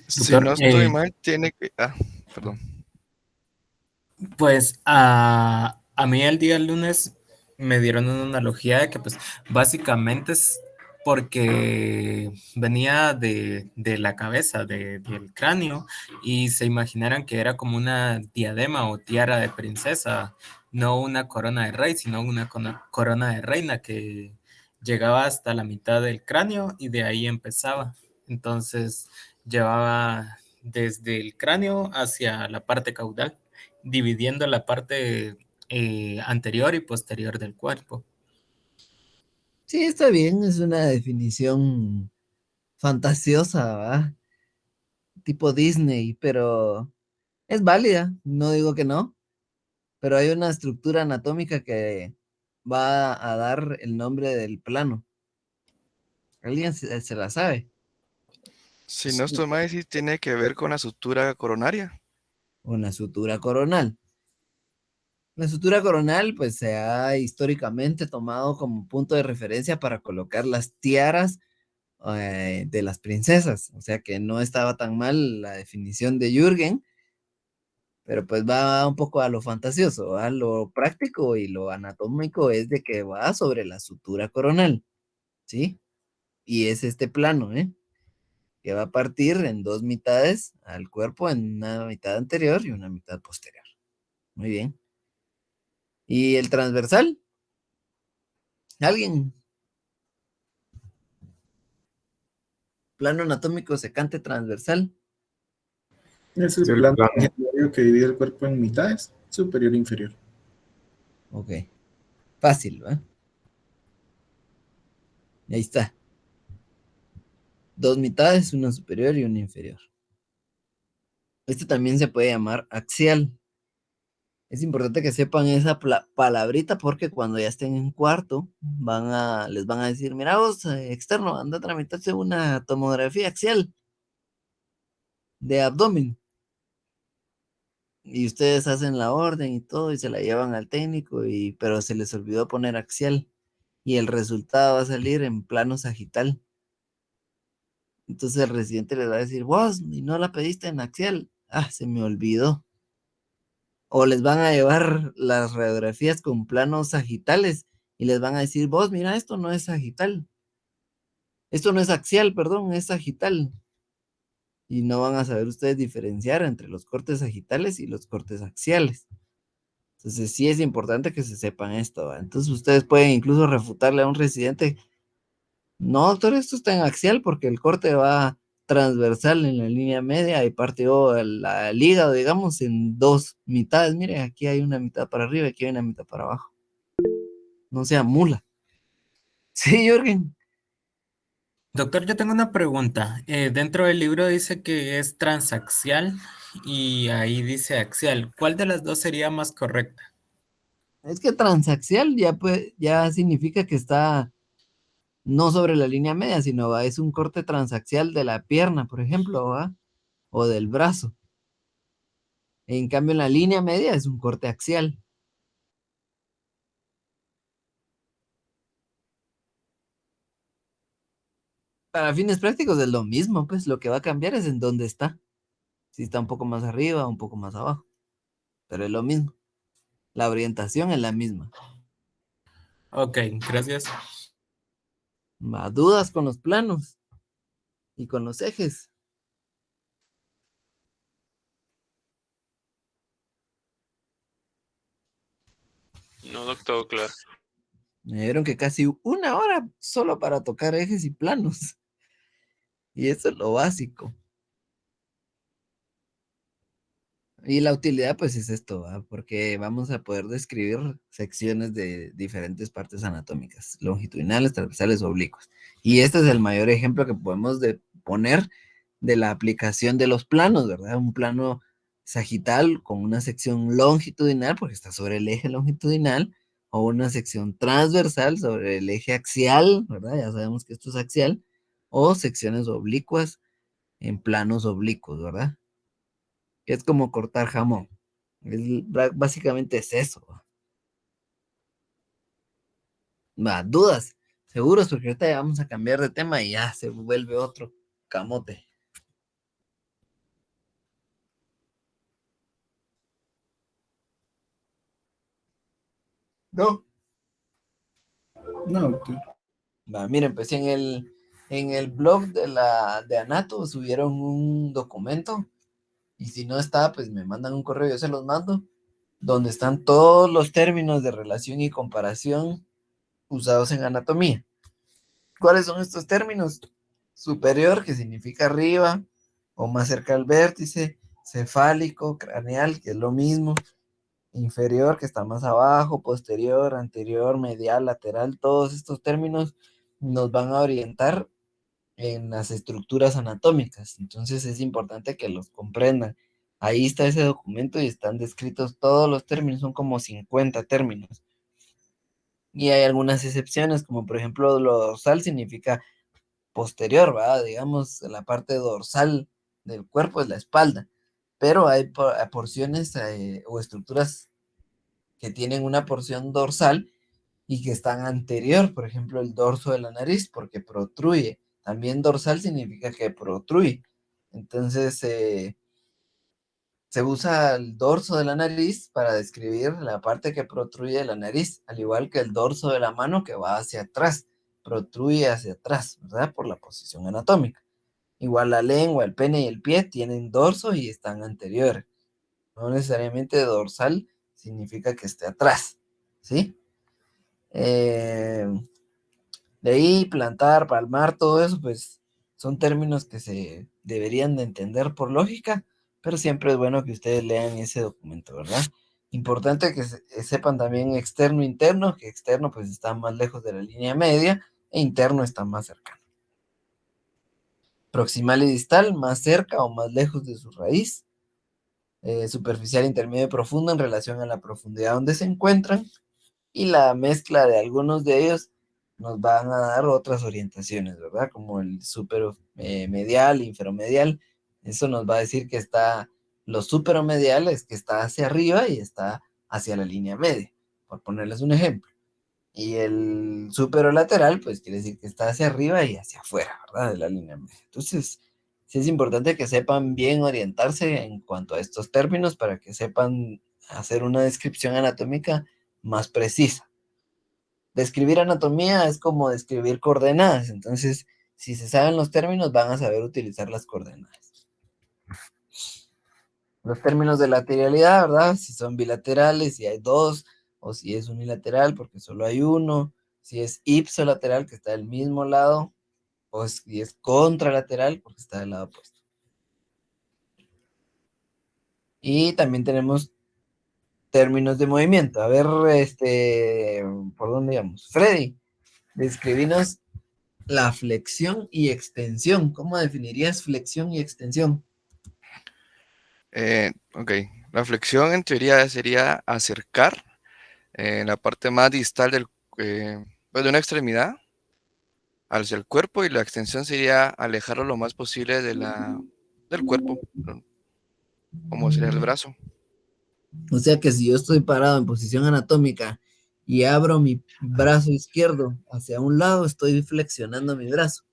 Si Doctor, no estoy mal, tiene que... Ah, perdón. pues a mí el día lunes me dieron una analogía de que pues básicamente es porque venía de la cabeza, del cráneo, y se imaginaran que era como una diadema o tiara de princesa, no una corona de rey, sino una corona de reina que llegaba hasta la mitad del cráneo y de ahí empezaba. Entonces llevaba desde el cráneo hacia la parte caudal, dividiendo la parte anterior y posterior del cuerpo. Sí, está bien, es una definición fantasiosa, ¿va? Tipo Disney, pero es válida, no digo que no, pero hay una estructura anatómica que va a dar el nombre del plano. ¿Alguien se la sabe? Si no estoy mal, sí tiene que ver con la sutura coronaria. Una sutura coronal. La sutura coronal, pues se ha históricamente tomado como punto de referencia para colocar las tiaras de las princesas. O sea que no estaba tan mal la definición de Jürgen, pero pues va un poco a lo fantasioso, a lo práctico y lo anatómico es de que va sobre la sutura coronal, ¿sí? Y es este plano, ¿eh? Que va a partir en dos mitades al cuerpo, en una mitad anterior y una mitad posterior. Muy bien. ¿Y el transversal? ¿Alguien? Plano anatómico secante transversal. Es el Es el plano plano. imaginario que divide el cuerpo en mitades, superior e inferior. Ok. Fácil, ¿va? Ahí está. Dos mitades, una superior y una inferior. Este también se puede llamar axial. Es importante que sepan esa palabrita porque cuando ya estén en cuarto, les van a decir, mira vos, externo, anda a tramitarse una tomografía axial de abdomen. Y ustedes hacen la orden y todo y se la llevan al técnico, pero se les olvidó poner axial. Y el resultado va a salir en plano sagital. Entonces el residente les va a decir, vos, y no la pediste en axial. Ah, se me olvidó. O les van a llevar las radiografías con planos sagitales y les van a decir, vos, mira, esto no es sagital. Esto no es axial, perdón, es sagital. Y no van a saber ustedes diferenciar entre los cortes sagitales y los cortes axiales. Entonces sí es importante que se sepan esto, ¿va? Entonces ustedes pueden incluso refutarle a un residente, no, doctor, esto está en axial porque el corte va transversal en la línea media y partió el hígado, digamos, en dos mitades. Mire, aquí hay una mitad para arriba y aquí hay una mitad para abajo. No sea mula. Sí, Jürgen. Doctor, yo tengo una pregunta. Dentro del libro dice que es transaxial y ahí dice axial. ¿Cuál de las dos sería más correcta? Es que transaxial ya significa que está no sobre la línea media, sino es un corte transaxial de la pierna, por ejemplo, ¿va? O del brazo. En cambio, en la línea media es un corte axial. Para fines prácticos es lo mismo, pues lo que va a cambiar es en dónde está. Si está un poco más arriba o un poco más abajo. Pero es lo mismo. La orientación es la misma. Ok, gracias. Más dudas con los planos y con los ejes. No, doctor, claro. Me dieron que casi una hora solo para tocar ejes y planos. Y eso es lo básico. Y la utilidad, pues, es esto, ¿va? Porque vamos a poder describir secciones de diferentes partes anatómicas, longitudinales, transversales o oblicuas. Y este es el mayor ejemplo que podemos poner de la aplicación de los planos, ¿verdad? Un plano sagital con una sección longitudinal, porque está sobre el eje longitudinal, o una sección transversal sobre el eje axial, ¿verdad? Ya sabemos que esto es axial, o secciones oblicuas en planos oblicuos, ¿verdad? Es como cortar jamón. Básicamente es eso. Va, dudas, seguros, porque ahorita ya vamos a cambiar de tema y ya se vuelve otro camote. No. No, ok. Va, miren, pues en el blog de Anato subieron un documento y si no está, pues me mandan un correo, yo se los mando, donde están todos los términos de relación y comparación usados en anatomía. ¿Cuáles son estos términos? Superior, que significa arriba o más cerca al vértice, cefálico, craneal, que es lo mismo, inferior, que está más abajo, posterior, anterior, medial, lateral, todos estos términos nos van a orientar en las estructuras anatómicas. Entonces es importante que los comprendan. Ahí está ese documento y están descritos todos los términos, son como 50 términos. Y hay algunas excepciones, como por ejemplo lo dorsal significa posterior, ¿verdad? Digamos, la parte dorsal del cuerpo es la espalda, pero hay porciones o estructuras que tienen una porción dorsal y que están anterior, por ejemplo, el dorso de la nariz, porque protruye. También dorsal significa que protruye. Entonces, se usa el dorso de la nariz para describir la parte que protruye de la nariz, al igual que el dorso de la mano que va hacia atrás, protruye hacia atrás, ¿verdad? Por la posición anatómica. Igual la lengua, el pene y el pie tienen dorso y están anteriores. No necesariamente dorsal significa que esté atrás, ¿sí? De ahí plantar, palmar, todo eso, pues son términos que se deberían de entender por lógica, pero siempre es bueno que ustedes lean ese documento, ¿verdad? Importante que sepan también externo e interno, que externo pues está más lejos de la línea media e interno está más cercano. Proximal y distal, más cerca o más lejos de su raíz. Superficial, intermedio y profundo en relación a la profundidad donde se encuentran. Y la mezcla de algunos de ellos nos van a dar otras orientaciones, ¿verdad? Como el superomedial, inferomedial. Eso nos va a decir que está, lo superomedial es que está hacia arriba y está hacia la línea media, por ponerles un ejemplo. Y el superolateral, pues quiere decir que está hacia arriba y hacia afuera, ¿verdad? De la línea media. Entonces, sí es importante que sepan bien orientarse en cuanto a estos términos para que sepan hacer una descripción anatómica más precisa. Describir anatomía es como describir coordenadas, entonces si se saben los términos van a saber utilizar las coordenadas. Los términos de lateralidad, ¿verdad? Si son bilaterales, si hay dos, o si es unilateral porque solo hay uno, si es ipsolateral que está del mismo lado, o si es contralateral porque está del lado opuesto. Y también tenemos términos de movimiento. A ver, ¿por dónde vamos? Freddy, describinos la flexión y extensión. ¿Cómo definirías flexión y extensión? Ok, la flexión en teoría sería acercar la parte más distal pues, de una extremidad hacia el cuerpo y la extensión sería alejarlo lo más posible del cuerpo, como sería el brazo. O sea que si yo estoy parado en posición anatómica y abro mi brazo izquierdo hacia un lado, estoy flexionando mi brazo.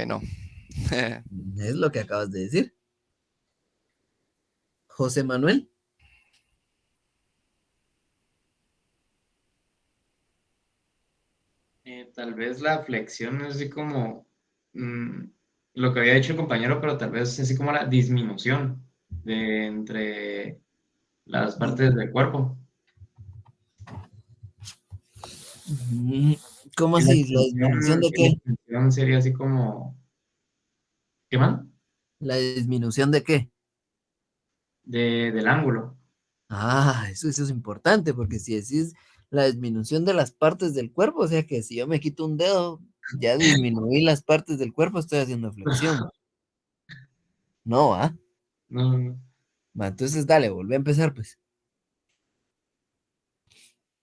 No. Es lo que acabas de decir. José Manuel. Tal vez la flexión es así como lo que había dicho el compañero, pero tal vez así como la disminución de entre las partes del cuerpo. ¿Cómo Y la así? ¿La disminución de qué? extensión sería así como... ¿Qué más? ¿La disminución de qué? del ángulo. Ah, eso es importante, porque si decís la disminución de las partes del cuerpo, o sea que si yo me quito un dedo, ya disminuí las partes del cuerpo, estoy haciendo flexión. No, ¿ah? No, no, no. Va, entonces dale, volví a empezar, pues.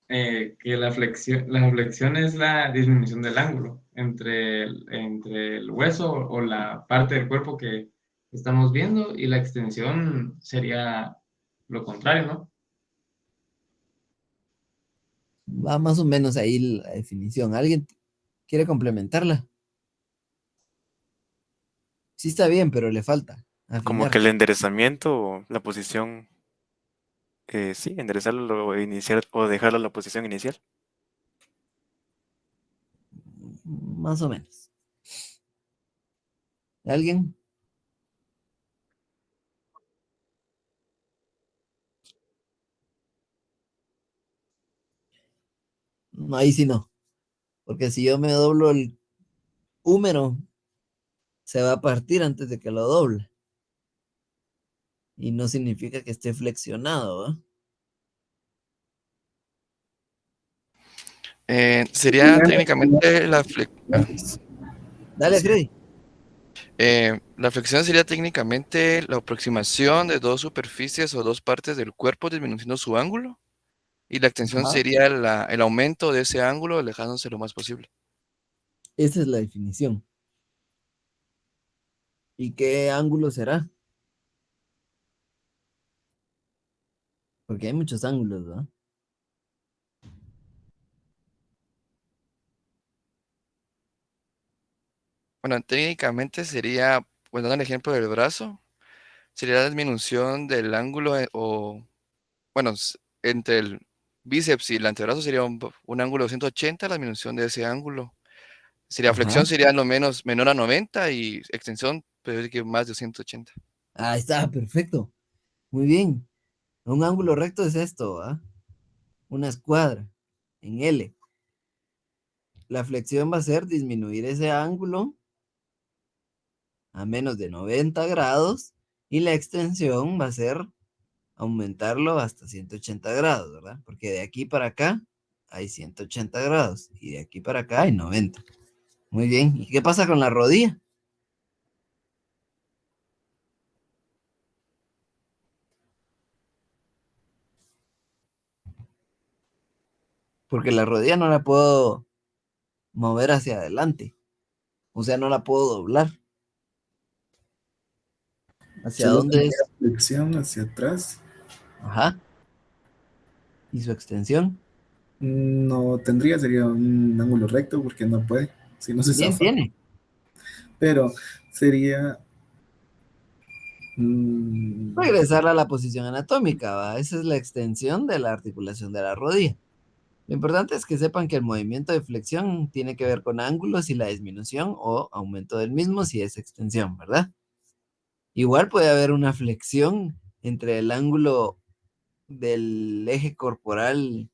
Que la flexión es la disminución del ángulo entre el hueso o la parte del cuerpo que estamos viendo, y la extensión sería lo contrario, ¿no? Va más o menos ahí la definición. ¿Alguien quiere complementarla? Sí está bien, pero le falta Como que afinar. el enderezamiento o la posición, sí, enderezarlo o iniciar o dejarlo en la posición inicial. Más o menos. ¿Alguien? No, ahí sí no. Porque si yo me doblo el húmero, se va a partir antes de que lo doble. Y no significa que esté flexionado, ¿va? Sería técnicamente Dale, Freddy. la flexión sería técnicamente la aproximación de dos superficies o dos partes del cuerpo disminuyendo su ángulo. Y la extensión Ajá. sería el aumento de ese ángulo alejándose lo más posible. Esa es la definición. ¿Y qué ángulo será? Porque hay muchos ángulos, ¿va? Bueno, técnicamente sería, pues dando el ejemplo del brazo, sería la disminución del ángulo bueno, entre el bíceps y el antebrazo sería un ángulo de 180, la disminución de ese ángulo. Sería Ajá. flexión sería lo menos menor a 90 y extensión, pero que más de 180. Ahí está, perfecto. Muy bien. Un ángulo recto es esto, ¿va? Una escuadra en L. La flexión va a ser disminuir ese ángulo a menos de 90 grados y la extensión va a ser aumentarlo hasta 180 grados, ¿verdad? Porque de aquí para acá hay 180 grados y de aquí para acá hay 90. Muy bien. ¿Y qué pasa con la rodilla? Porque la rodilla no la puedo mover hacia adelante. O sea, no la puedo doblar. ¿Hacia Solo dónde tendría es? flexión hacia atrás. Ajá. ¿Y su extensión? No tendría, sería un ángulo recto porque no puede, si no se Bien, zafa. tiene. Pero sería. mm, Regresar a la posición anatómica, ¿va? Esa es la extensión de la articulación de la rodilla. Lo importante es que sepan que el movimiento de flexión tiene que ver con ángulos y la disminución o aumento del mismo si es extensión, ¿verdad? Igual puede haber una flexión entre el ángulo del eje corporal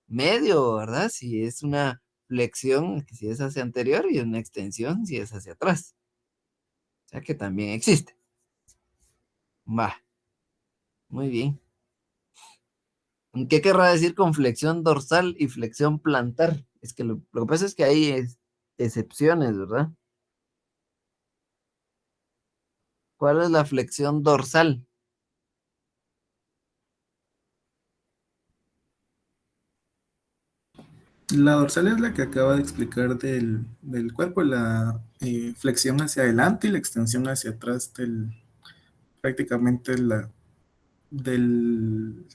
medio, ¿verdad? Si es una flexión, si es hacia anterior, y una extensión si es hacia atrás. O sea que también existe. Va, muy bien. ¿Qué querrá decir con flexión dorsal y flexión plantar? Es que lo que pasa es que hay excepciones, ¿verdad? ¿Cuál es la flexión dorsal? La dorsal es la que acaba de explicar del cuerpo, la flexión hacia adelante y la extensión hacia atrás prácticamente del,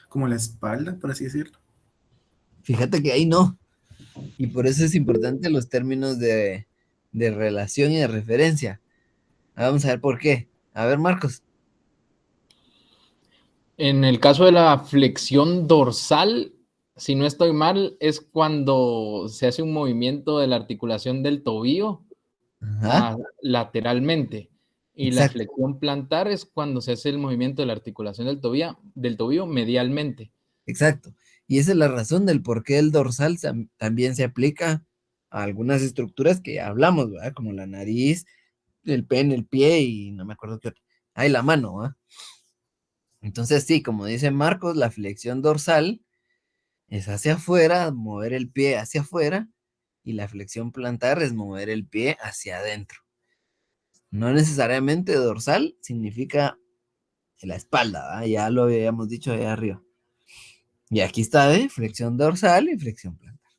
como la espalda, por así decirlo. Fíjate que ahí no. Y por eso es importante los términos de relación y de referencia. Vamos a ver por qué. A ver, Marcos. En el caso de la flexión dorsal, si no estoy mal, es cuando se hace un movimiento de la articulación del tobillo Ajá, lateralmente. Y la exacto. flexión plantar es cuando se hace el movimiento de la articulación del tobillo medialmente. Exacto. Y esa es la razón del por qué el dorsal también se aplica a algunas estructuras que ya hablamos, ¿verdad? Como la nariz, el pene, el pie y no me acuerdo qué otro. Ahí la mano, ¿verdad? Entonces, sí, como dice Marcos, la flexión dorsal es hacia afuera, mover el pie hacia afuera, y la flexión plantar es mover el pie hacia adentro. No necesariamente dorsal significa la espalda, ¿verdad? Ya lo habíamos dicho ahí arriba. Y aquí está, flexión dorsal y flexión plantar.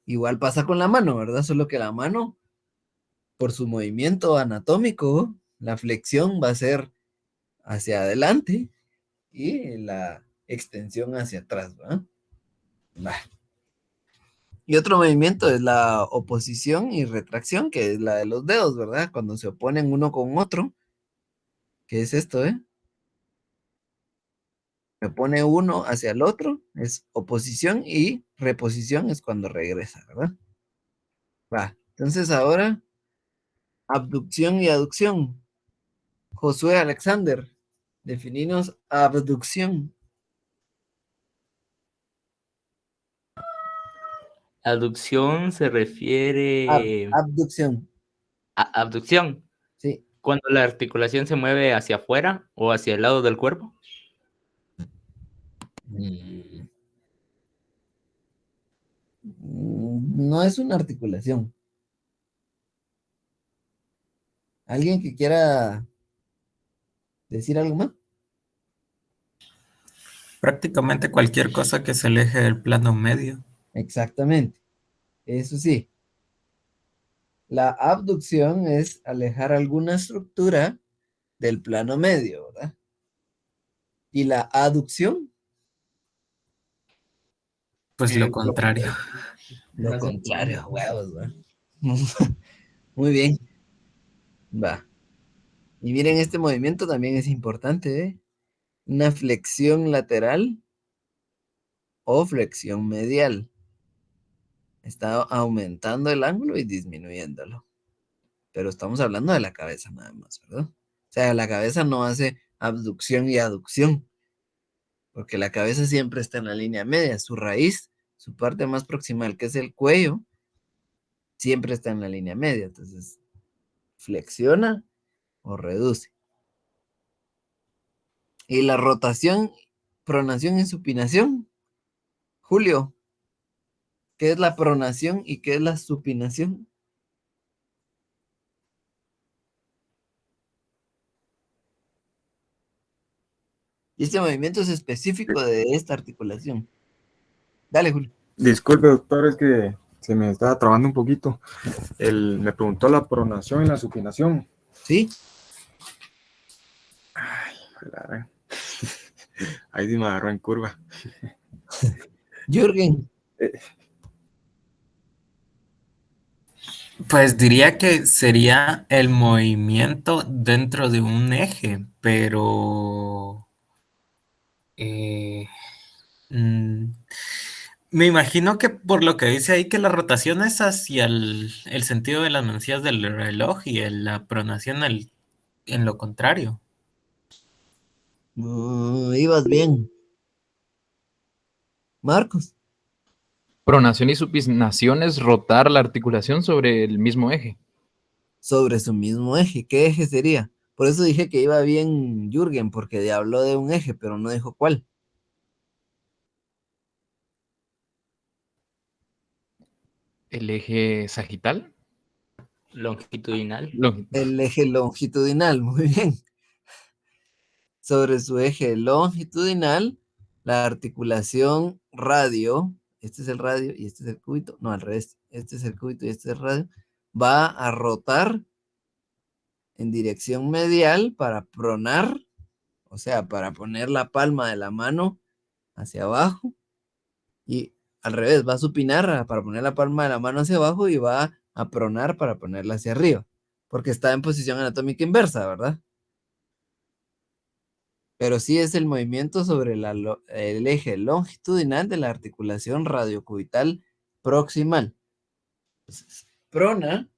Igual pasa con la mano, ¿verdad? Solo que la mano, por su movimiento anatómico, la flexión va a ser hacia adelante y la extensión hacia atrás, ¿verdad? Va. Y otro movimiento es la oposición y retracción, que es la de los dedos, ¿verdad? Cuando se oponen uno con otro, ¿qué es esto, Se pone uno hacia el otro, es oposición, y reposición es cuando regresa, ¿verdad? Va. Entonces ahora, abducción y aducción. Josué Alexander, defininos abducción. Aducción se refiere Abducción, a abducción, sí. cuando la articulación se mueve hacia afuera o hacia el lado del cuerpo. No es una articulación. ¿Alguien que quiera decir algo más? Prácticamente cualquier cosa que se aleje del plano medio. Exactamente. Eso sí. La abducción es alejar alguna estructura del plano medio, ¿verdad? Y la aducción, Pues lo contrario. lo contrario, huevos, ¿verdad? Muy bien. Va. Y miren, este movimiento también es importante, Una flexión lateral o flexión medial. Está aumentando el ángulo y disminuyéndolo. Pero estamos hablando de la cabeza nada más, ¿verdad? O sea, la cabeza no hace abducción y aducción, porque la cabeza siempre está en la línea media. Su raíz, su parte más proximal, que es el cuello, siempre está en la línea media. Entonces, flexiona o reduce. Y la rotación, pronación y supinación. Julio, ¿qué es la pronación y qué es la supinación? Y este movimiento es específico de esta articulación. Dale, Julio. Disculpe, doctor, es que se me estaba trabando un poquito. Me preguntó la pronación y la supinación. ¿Sí? Ay, claro. Ahí sí me agarró en curva. Jürgen. Pues diría que sería el movimiento dentro de un eje, pero me imagino que por lo que dice ahí que la rotación es hacia el sentido de las manecillas del reloj y la pronación en lo contrario. Ibas bien. Marcos. Pronación y supinación es rotar la articulación sobre el mismo eje. Sobre su mismo eje. ¿Qué eje sería? Por eso dije que iba bien Jürgen, porque habló de un eje, pero no dijo cuál. ¿El eje sagital? Longitudinal. El eje longitudinal, muy bien. Sobre su eje longitudinal, la articulación radio, este es el radio y este es el cúbito, no, al revés, este es el cúbito y este es el radio, va a rotar en dirección medial para pronar, o sea, para poner la palma de la mano hacia abajo, y al revés, va a supinar para poner la palma de la mano hacia abajo y va a pronar para ponerla hacia arriba, porque está en posición anatómica inversa, ¿verdad? Pero sí es el movimiento sobre el eje longitudinal de la articulación radiocubital proximal. Entonces, prona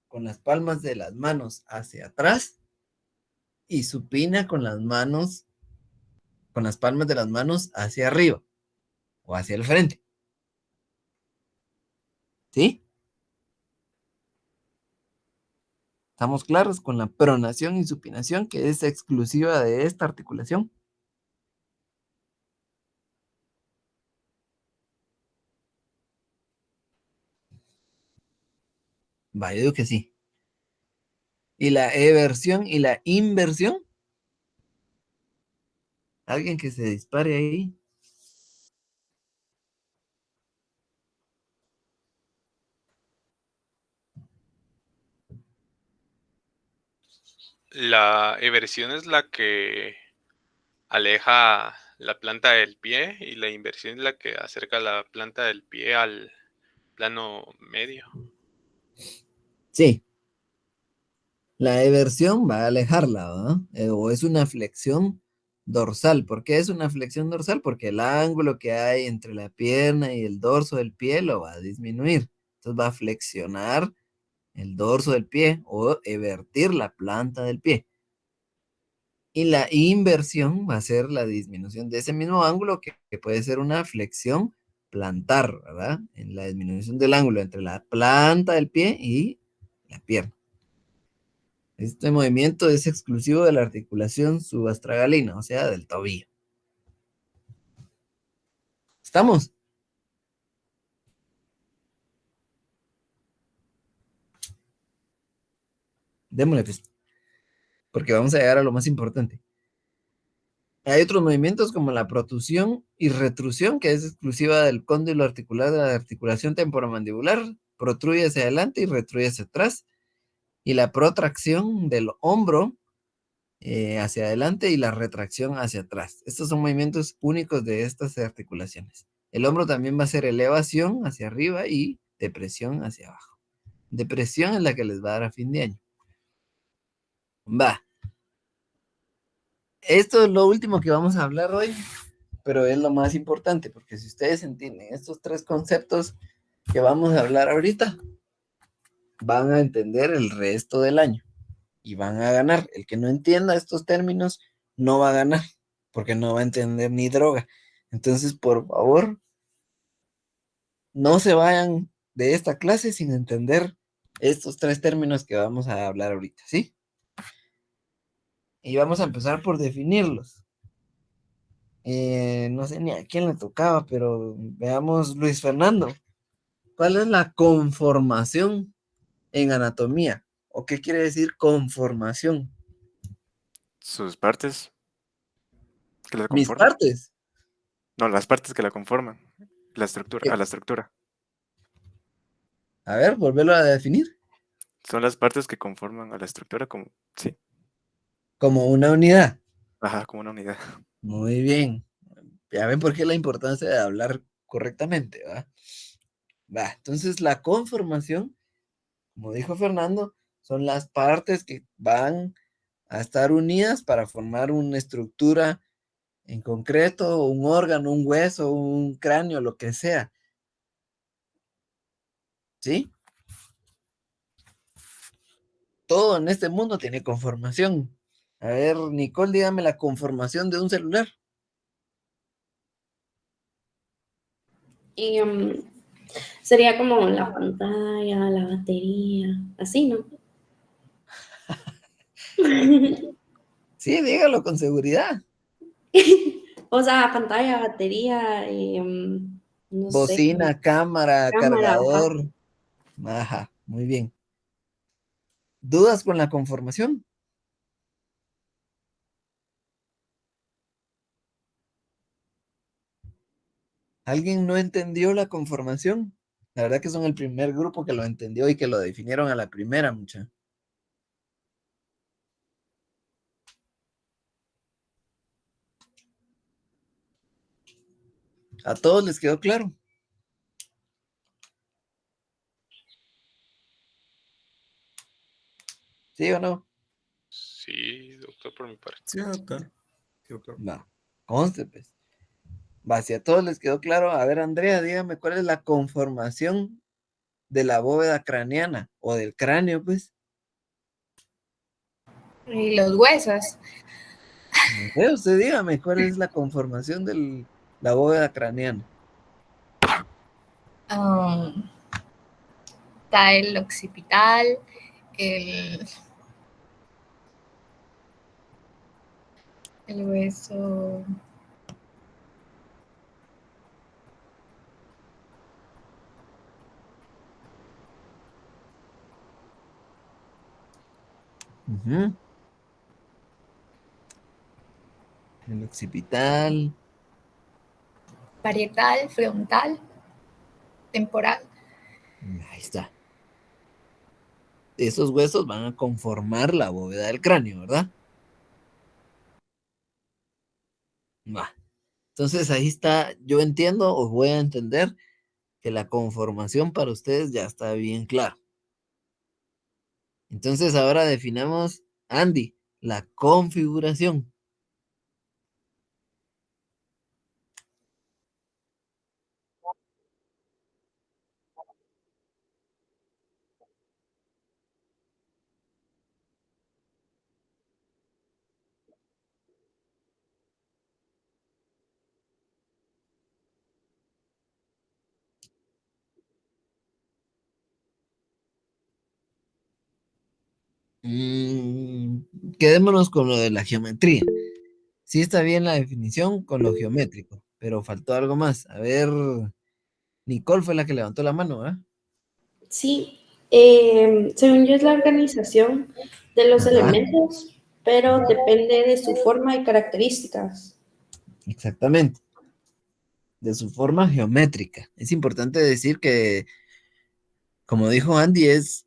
con las palmas de las manos hacia atrás y supina con las palmas de las manos hacia arriba o hacia el frente. ¿Sí? ¿Estamos claros con la pronación y supinación, que es exclusiva de esta articulación? Va, yo digo que sí. ¿Y la eversión y la inversión? ¿Alguien que se dispare ahí? La eversión es la que aleja la planta del pie y la inversión es la que acerca la planta del pie al plano medio. Sí. La eversión va a alejarla, ¿verdad? O es una flexión dorsal. ¿Por qué es una flexión dorsal? Porque el ángulo que hay entre la pierna y el dorso del pie lo va a disminuir. Entonces va a flexionar el dorso del pie o evertir la planta del pie. Y la inversión va a ser la disminución de ese mismo ángulo que puede ser una flexión plantar, ¿verdad? En la disminución del ángulo entre la planta del pie y la pierna. Este movimiento es exclusivo de la articulación subastragalina, o sea, del tobillo. ¿Estamos? Démosle, pues, porque vamos a llegar a lo más importante. Hay otros movimientos como la protusión y retrusión, que es exclusiva del cóndilo articular de la articulación temporomandibular. Protruye hacia adelante y retruye hacia atrás. Y la protracción del hombro hacia adelante y la retracción hacia atrás. Estos son movimientos únicos de estas articulaciones. El hombro también va a ser elevación hacia arriba y depresión hacia abajo. Depresión es la que les va a dar a fin de año. Va. Esto es lo último que vamos a hablar hoy, pero es lo más importante, porque si ustedes entienden estos tres conceptos que vamos a hablar ahorita, van a entender el resto del año y van a ganar. El que no entienda estos términos no va a ganar, porque no va a entender ni droga. Entonces, por favor, no se vayan de esta clase sin entender estos tres términos que vamos a hablar ahorita, ¿sí? Y vamos a empezar por definirlos. No sé ni a quién le tocaba, pero veamos, Luis Fernando. ¿Cuál es la conformación en anatomía? ¿O qué quiere decir conformación? Sus partes que la Mis conforman. partes. No, las partes que la conforman. La estructura, a la estructura. A ver, volverlo a definir. Son las partes que conforman a la estructura como, sí. Como una unidad. Ajá, como una unidad. Muy bien. Ya ven por qué la importancia de hablar correctamente, ¿va? Va, entonces la conformación, como dijo Fernando, son las partes que van a estar unidas para formar una estructura en concreto, un órgano, un hueso, un cráneo, lo que sea. ¿Sí? Todo en este mundo tiene conformación. A ver, Nicole, dígame la conformación de un celular. Y sería como la pantalla, la batería, así, ¿no? Sí, dígalo con seguridad. O sea, pantalla, batería, no sé, Bocina, cámara, cámara, ajá. cargador. Ajá, muy bien. ¿Dudas con la conformación? ¿Alguien no entendió la conformación? La verdad que son el primer grupo que lo entendió y que lo definieron a la primera, mucha. ¿A todos les quedó claro? ¿Sí o no? Sí, doctor, por mi parte. Sí, doctor. Sí, doctor. Va, conste, pues. Va, si a todos les quedó claro, a ver, Andrea, dígame cuál es la conformación de la bóveda craneana o del cráneo, pues. Y los huesos. No sé, usted dígame cuál es la conformación de la bóveda craneana. Está el occipital, el hueso. Ujú. El occipital. Parietal, frontal, temporal. Ahí está. Esos huesos van a conformar la bóveda del cráneo, ¿verdad? Va. Entonces ahí está, yo entiendo o voy a entender que la conformación para ustedes ya está bien clara. Entonces ahora definamos, Andy, la configuración. Mm, Quedémonos con lo de la geometría. Sí está bien la definición con lo geométrico, pero faltó algo más. A ver, Nicole fue la que levantó la mano, ¿ah? Sí, según yo es la organización de los Ajá, elementos, pero depende de su forma y características. exactamente. De su forma geométrica. Es importante decir que, como dijo Andy, es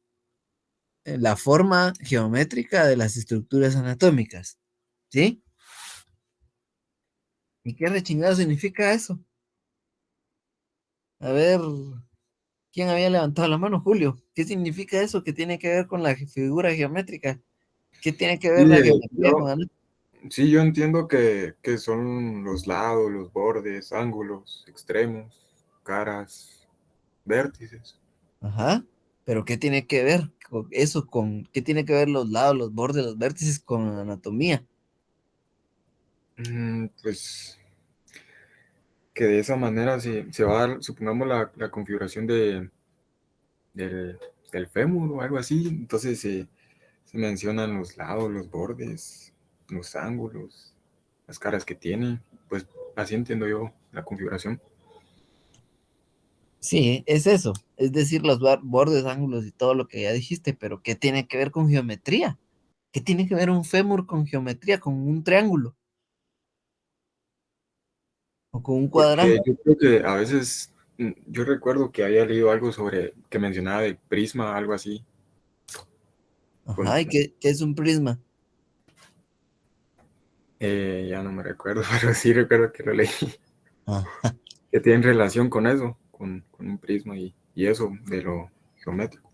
la forma geométrica de las estructuras anatómicas. ¿Sí? ¿Y qué rechingado significa eso? A ver, ¿quién había levantado la mano? Julio. ¿Qué significa eso? ¿Qué tiene que ver con la figura geométrica? ¿Qué tiene que ver Sí, la geometría con sí, yo entiendo que son los lados, los bordes, ángulos, extremos, caras, vértices. Ajá. Pero ¿qué tiene que ver con eso? ¿Qué tiene que ver los lados, los bordes, los vértices con anatomía? Pues que de esa manera se va a dar, supongamos, la configuración del, del fémur o algo así, entonces se mencionan los lados, los bordes, los ángulos, las caras que tiene, pues así entiendo yo la configuración. Sí, es eso. Es decir, los bordes, ángulos y todo lo que ya dijiste, pero ¿qué tiene que ver con geometría? ¿Qué tiene que ver un fémur con geometría, con un triángulo o con un Porque cuadrado? yo creo que a veces, yo recuerdo que había leído algo sobre, que mencionaba del prisma, algo así. Ajá, ¿y qué es un prisma? Ya no me recuerdo, pero sí recuerdo que lo leí, Ajá, que tienen relación con eso, con un prisma y eso de lo geométrico.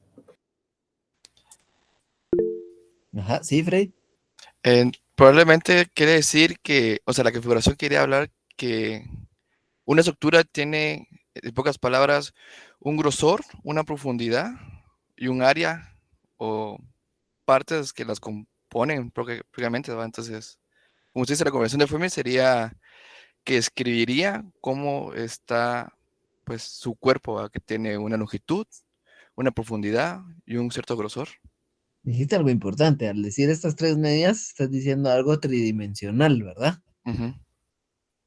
ajá, sí, Frey. Probablemente quiere decir que, o sea, la configuración quiere hablar que una estructura tiene, en pocas palabras, un grosor, una profundidad y un área o partes que las componen propiamente, ¿va? Entonces, como usted dice, la configuración de Fermi sería que escribiría cómo está, pues, su cuerpo, ¿va? Que tiene una longitud, una profundidad y un cierto grosor. Dijiste algo importante. Al decir estas tres medidas, estás diciendo algo tridimensional, ¿verdad? Ujú.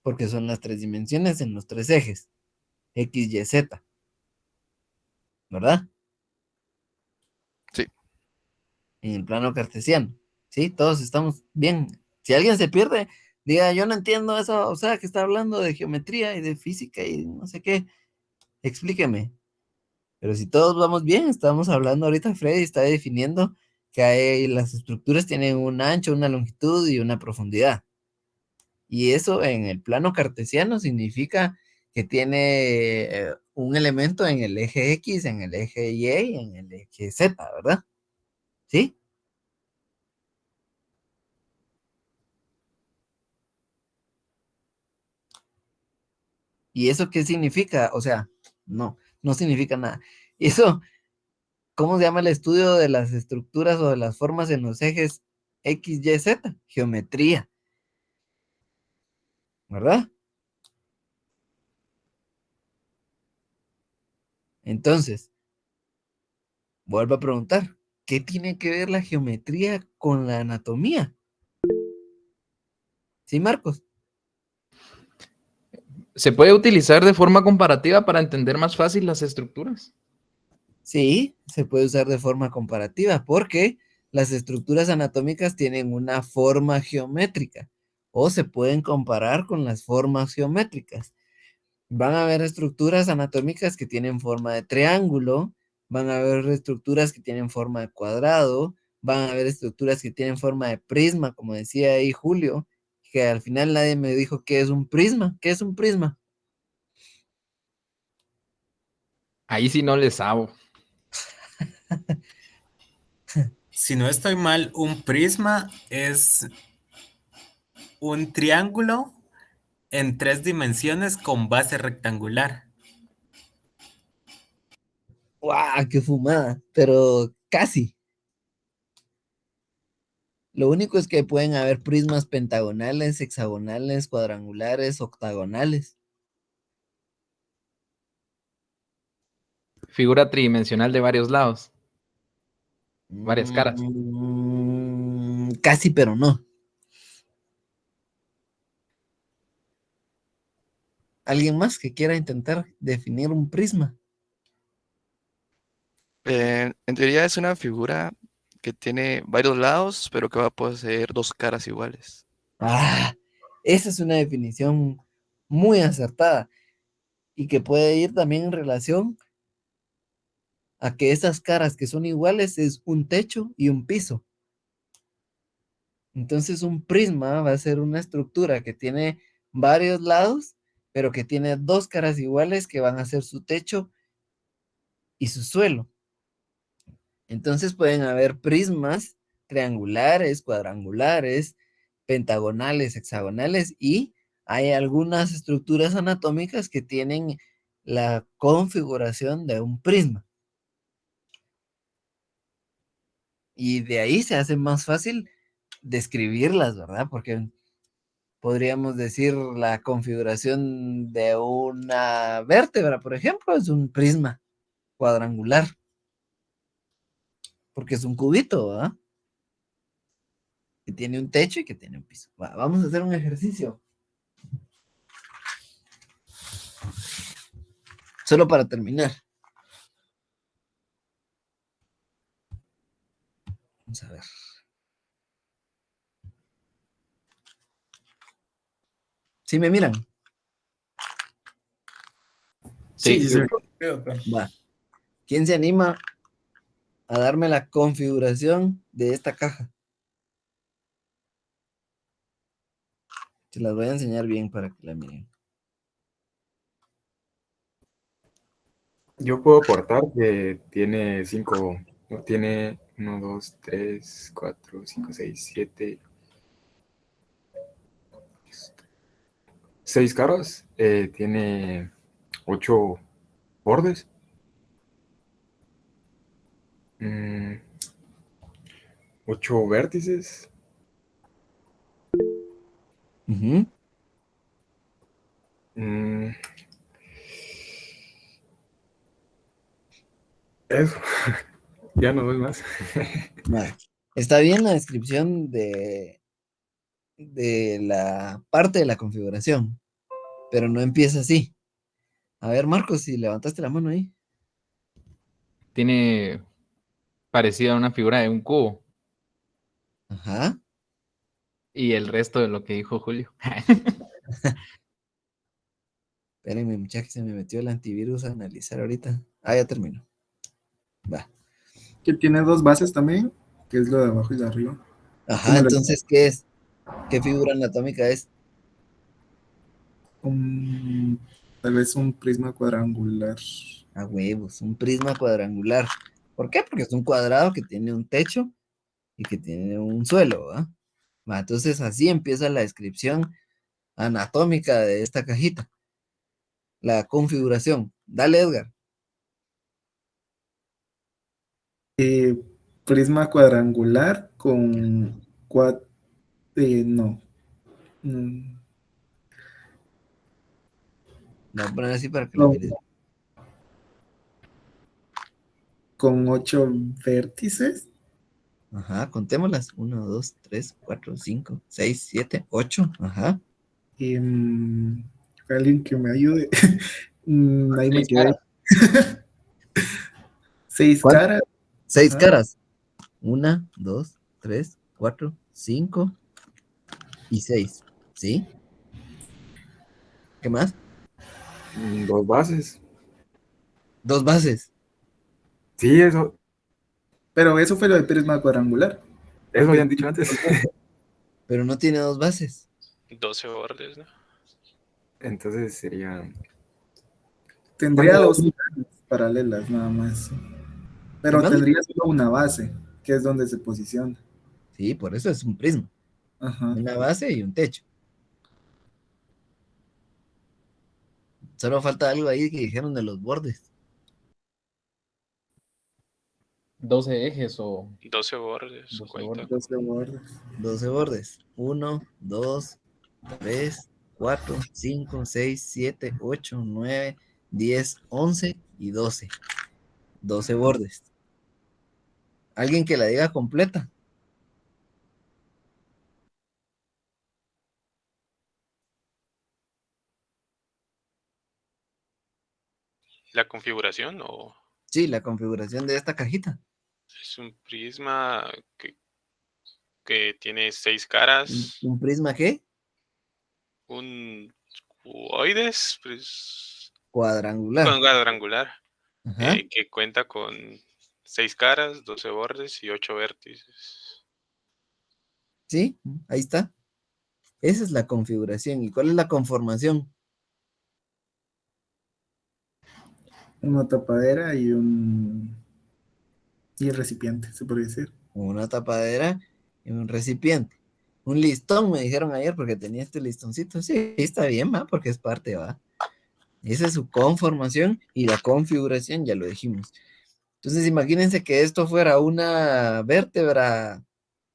Porque son las tres dimensiones en los tres ejes, X, Y, Z, ¿verdad? Sí. En el plano cartesiano. Sí, todos estamos bien. Si alguien se pierde, diga, yo no entiendo eso, o sea, que está hablando de geometría y de física y no sé qué, explíqueme. Pero si todos vamos bien, estamos hablando ahorita, Freddy está definiendo que las estructuras tienen un ancho, una longitud y una profundidad. Y eso en el plano cartesiano significa que tiene un elemento en el eje X, en el eje Y y en el eje Z, ¿verdad? ¿Sí? ¿Y eso qué significa? O sea, no significa nada. Eso, ¿cómo se llama el estudio de las estructuras o de las formas en los ejes X, Y, Z? Geometría, ¿verdad? Entonces, vuelvo a preguntar, ¿qué tiene que ver la geometría con la anatomía? ¿Sí, Marcos? Se puede utilizar de forma comparativa para entender más fácil las estructuras. Sí, se puede usar de forma comparativa porque las estructuras anatómicas tienen una forma geométrica o se pueden comparar con las formas geométricas. Van a haber estructuras anatómicas que tienen forma de triángulo, van a haber estructuras que tienen forma de cuadrado, van a haber estructuras que tienen forma de prisma, como decía ahí Julio, que al final nadie me dijo qué es un prisma. ¿Qué es un prisma? Ahí sí no les sabo. Si no estoy mal, un prisma es un triángulo en 3 dimensiones con base rectangular. ¡Guau! ¡Qué fumada! Pero casi. Lo único es que pueden haber prismas pentagonales, hexagonales, cuadrangulares, octagonales. Figura tridimensional de varios lados. Varias caras. Casi, pero no. ¿Alguien más que quiera intentar definir un prisma? En teoría es una figura que tiene varios lados, pero que va a poseer 2 caras iguales. Ah, esa es una definición muy acertada y que puede ir también en relación a que esas caras que son iguales es un techo y un piso. Entonces un prisma va a ser una estructura que tiene varios lados, pero que tiene 2 caras iguales que van a ser su techo y su suelo. Entonces pueden haber prismas triangulares, cuadrangulares, pentagonales, hexagonales y hay algunas estructuras anatómicas que tienen la configuración de un prisma. Y de ahí se hace más fácil describirlas, ¿verdad? Porque podríamos decir la configuración de una vértebra, por ejemplo, es un prisma cuadrangular, porque es un cubito, ¿verdad? Que tiene un techo y que tiene un piso. Vamos a hacer un ejercicio. Solo para terminar. Vamos a ver. ¿Sí me miran? Sí, sí. Va. ¿Quién se anima a darme la configuración de esta caja? Se las voy a enseñar bien para que la miren. Yo puedo aportar que tiene 5, tiene 1, 2, 3, 4, 5, 6, 7, 6 caras, tiene 8 bordes, 8 vértices, eso, ya no doy más. Vale. Está bien la descripción de la parte de la configuración, pero no empieza así. A ver, Marcos, si levantaste la mano ahí. Tiene parecida a una figura de un cubo. Ajá. Y el resto de lo que dijo Julio. Espérenme, muchachos, se me metió el antivirus a analizar ahorita. Ah, ya terminó. Va. Que tiene 2 bases también, que es lo de abajo y de arriba. Ajá, entonces, ¿qué es? ¿Qué figura anatómica es? Tal vez un prisma cuadrangular. A huevos, un prisma cuadrangular. ¿Por qué? Porque es un cuadrado que tiene un techo y que tiene un suelo, ¿va? Va, entonces así empieza la descripción anatómica de esta cajita. La configuración. Dale, Edgar. Prisma cuadrangular con no. Lo voy a poner así para que lo mires. Con 8 vértices. Ajá, contémoslas. 1, 2, 3, 4, 5, 6, 7, 8. Ajá. Alguien que me ayude. Ahí me 6 quedé. caras. 6 ¿Cuánto? caras. 6 Ajá. caras. 1, 2, 3, 4, 5 y 6. ¿Sí? ¿Qué más? 2 bases. 2 bases. Sí, eso Pero eso fue lo del prisma cuadrangular. habían dicho antes. Pero no tiene 2 bases. 12 bordes, ¿no? Entonces sería... Tendría Bueno, 2 planos paralelas nada más. ¿Qué Pero más? tendría solo una base, que es donde se posiciona. Sí, por eso es un prisma. Ajá. Una base y un techo. Solo falta algo ahí que dijeron de los bordes. 12 ejes o 12 bordes. 12 Cuenta. bordes. 12 bordes. 12 bordes. 1, 2, 3, 4, 5, 6, 7, 8, 9, 10, 11 y 12. 12 bordes. ¿Alguien que la diga completa? ¿La configuración o Sí, la configuración de esta cajita. es un prisma que tiene 6 caras? ¿Un prisma qué? Un cuboides, pues, Cuadrangular. cuadrangular, Ajá. que cuenta con 6 caras, 12 bordes y 8 vértices. Sí, ahí está. Esa es la configuración. ¿Y cuál es la conformación? Una tapadera y un recipiente, se puede decir. Una tapadera y un recipiente. Un listón, me dijeron ayer, porque tenía este listoncito. Sí, está bien, va, porque es parte, va. Esa es su conformación y la configuración, ya lo dijimos. Entonces, imagínense que esto fuera una vértebra.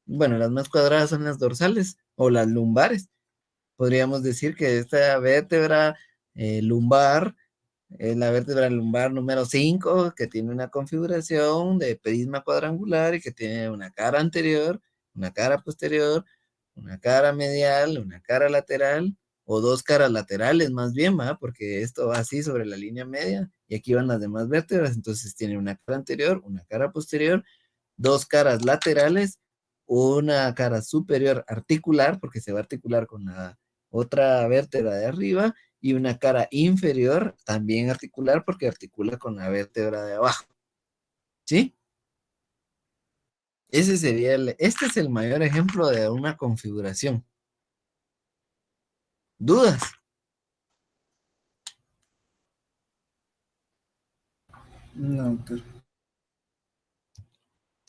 Bueno, las más cuadradas son las dorsales o las lumbares. Podríamos decir que esta vértebra lumbar es la vértebra lumbar número 5, que tiene una configuración de prisma cuadrangular y que tiene una cara anterior, una cara posterior, una cara medial, una cara lateral, o 2 caras laterales más bien, ¿va? Porque esto va así sobre la línea media y aquí van las demás vértebras, entonces tiene una cara anterior, una cara posterior, 2 caras laterales, una cara superior articular, porque se va a articular con la otra vértebra de arriba, y una cara inferior también articular porque articula con la vértebra de abajo. ¿Sí? Este es el mayor ejemplo de una configuración. ¿Dudas? No, doctor.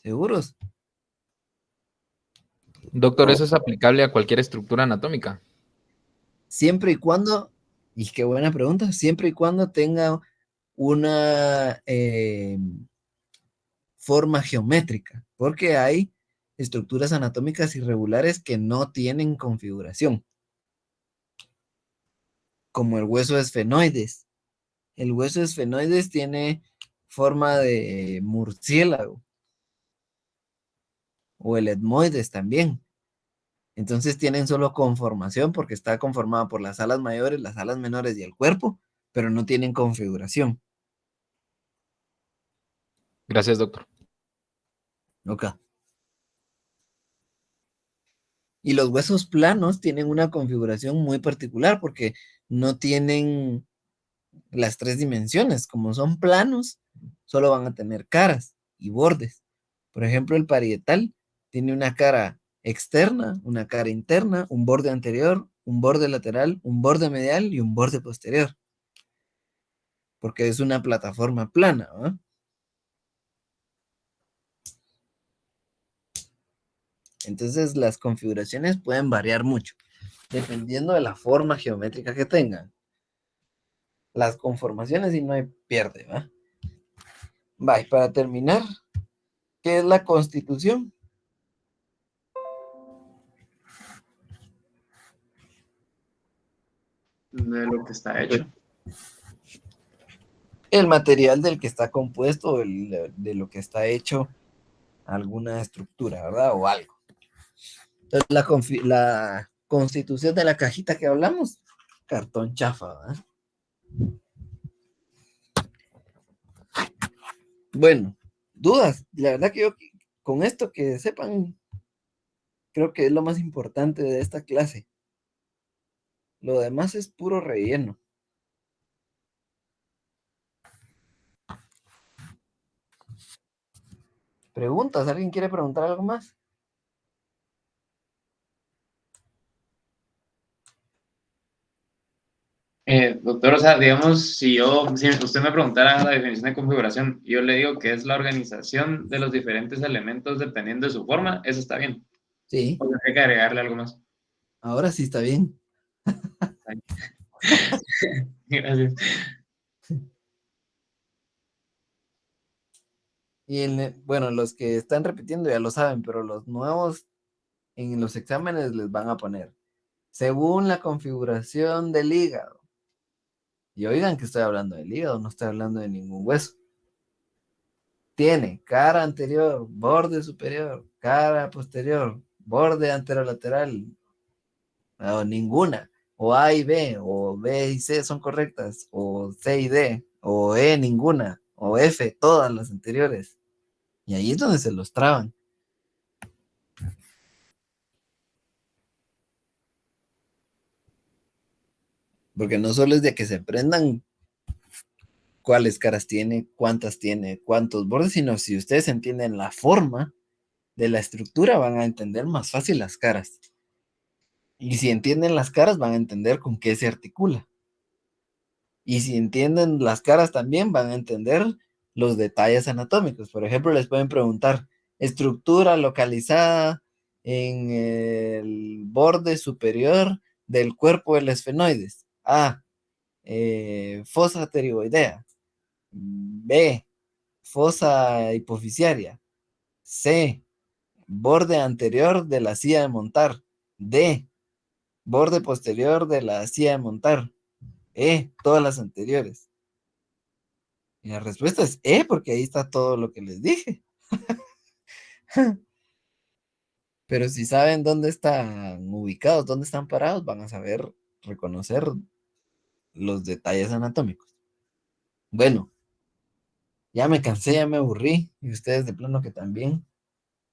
¿Seguros? Doctor, ¿eso es aplicable a cualquier estructura anatómica? Siempre y cuando, y qué buena pregunta, siempre y cuando tenga una forma geométrica, porque hay estructuras anatómicas irregulares que no tienen configuración, como el hueso esfenoides. El hueso esfenoides tiene forma de murciélago, o el etmoides también. Entonces tienen solo conformación porque está conformada por las alas mayores, las alas menores y el cuerpo, pero no tienen configuración. Gracias, doctor. Ok. Y los huesos planos tienen una configuración muy particular porque no tienen las 3 dimensiones. Como son planos, solo van a tener caras y bordes. Por ejemplo, el parietal tiene una cara externa, una cara interna, un borde anterior, un borde lateral, un borde medial y un borde posterior. Porque es una plataforma plana, ¿no? Entonces las configuraciones pueden variar mucho, dependiendo de la forma geométrica que tengan. Las conformaciones y no hay pierde, ¿va? Va, y para terminar, ¿qué es la Constitución? De lo que está hecho. El material del que está compuesto, de lo que está hecho alguna estructura, ¿verdad? O algo. Entonces, la constitución de la cajita que hablamos, cartón chafa, ¿verdad? Bueno, dudas. La verdad que yo con esto que sepan, creo que es lo más importante de esta clase. Lo demás es puro relleno. ¿Preguntas? ¿Alguien quiere preguntar algo más? Doctor, o sea, digamos, si usted me preguntara la definición de configuración, yo le digo que es la organización de los diferentes elementos dependiendo de su forma, eso está bien. Sí. O tendría que agregarle algo más. Ahora sí está bien. Gracias. Y bueno, los que están repitiendo ya lo saben, pero los nuevos en los exámenes les van a poner según la configuración del hígado. Y oigan que estoy hablando del hígado, no estoy hablando de ningún hueso. Tiene cara anterior, borde superior, cara posterior, borde anterolateral, o ninguna, o A y B, o B y C son correctas, o C y D, o E ninguna, o F, todas las anteriores. Y ahí es donde se los traban. Porque no solo es de que se aprendan cuáles caras tiene, cuántos bordes, sino si ustedes entienden la forma de la estructura, van a entender más fácil las caras. Y si entienden las caras, van a entender con qué se articula. Y si entienden las caras también, van a entender los detalles anatómicos. Por ejemplo, les pueden preguntar, estructura localizada en el borde superior del cuerpo del esfenoides. A, fosa pterigoidea. B, fosa hipofisiaria. C, borde anterior de la silla de montar. D, borde posterior de la silla de montar. E, todas las anteriores. Y la respuesta es E, porque ahí está todo lo que les dije. Pero si saben dónde están ubicados, dónde están parados, van a saber reconocer los detalles anatómicos. Bueno, ya me cansé, ya me aburrí. Y ustedes de plano que también.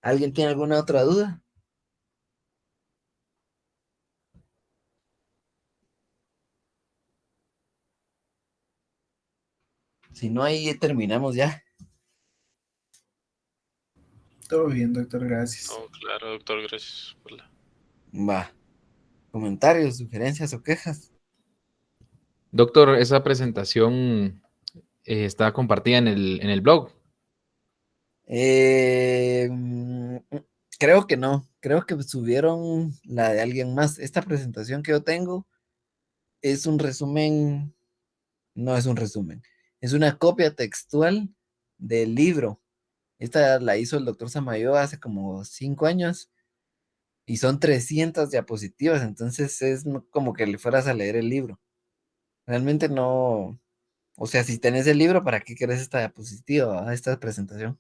¿Alguien tiene alguna otra duda? Si no, ahí terminamos ya. Todo bien, doctor, gracias. Oh, claro, doctor, gracias por la... Va. ¿Comentarios, sugerencias o quejas? Doctor, esa presentación está compartida en el blog. Creo que no. Creo que subieron la de alguien más. Esta presentación que yo tengo es un resumen. No es un resumen. Es una copia textual del libro. Esta la hizo el doctor Samayoa hace como 5 años y son 300 diapositivas. Entonces es como que le fueras a leer el libro. Realmente no. O sea, si tenés el libro, ¿para qué querés esta diapositiva, esta presentación?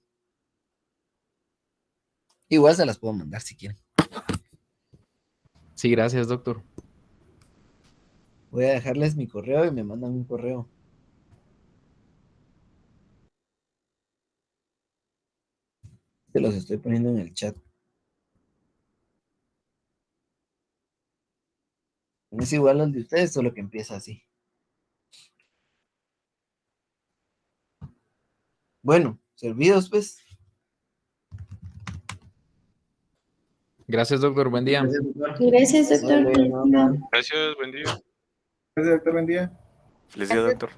Igual se las puedo mandar si quieren. Sí, gracias, doctor. Voy a dejarles mi correo y me mandan un correo. Se los estoy poniendo en el chat. Es igual al de ustedes, solo que empieza así. Bueno, servidos pues. Gracias, doctor. Buen día. Gracias, doctor. Vale, no, no. Gracias, buen día. Gracias, doctor, buen día. Feliz día, doctor.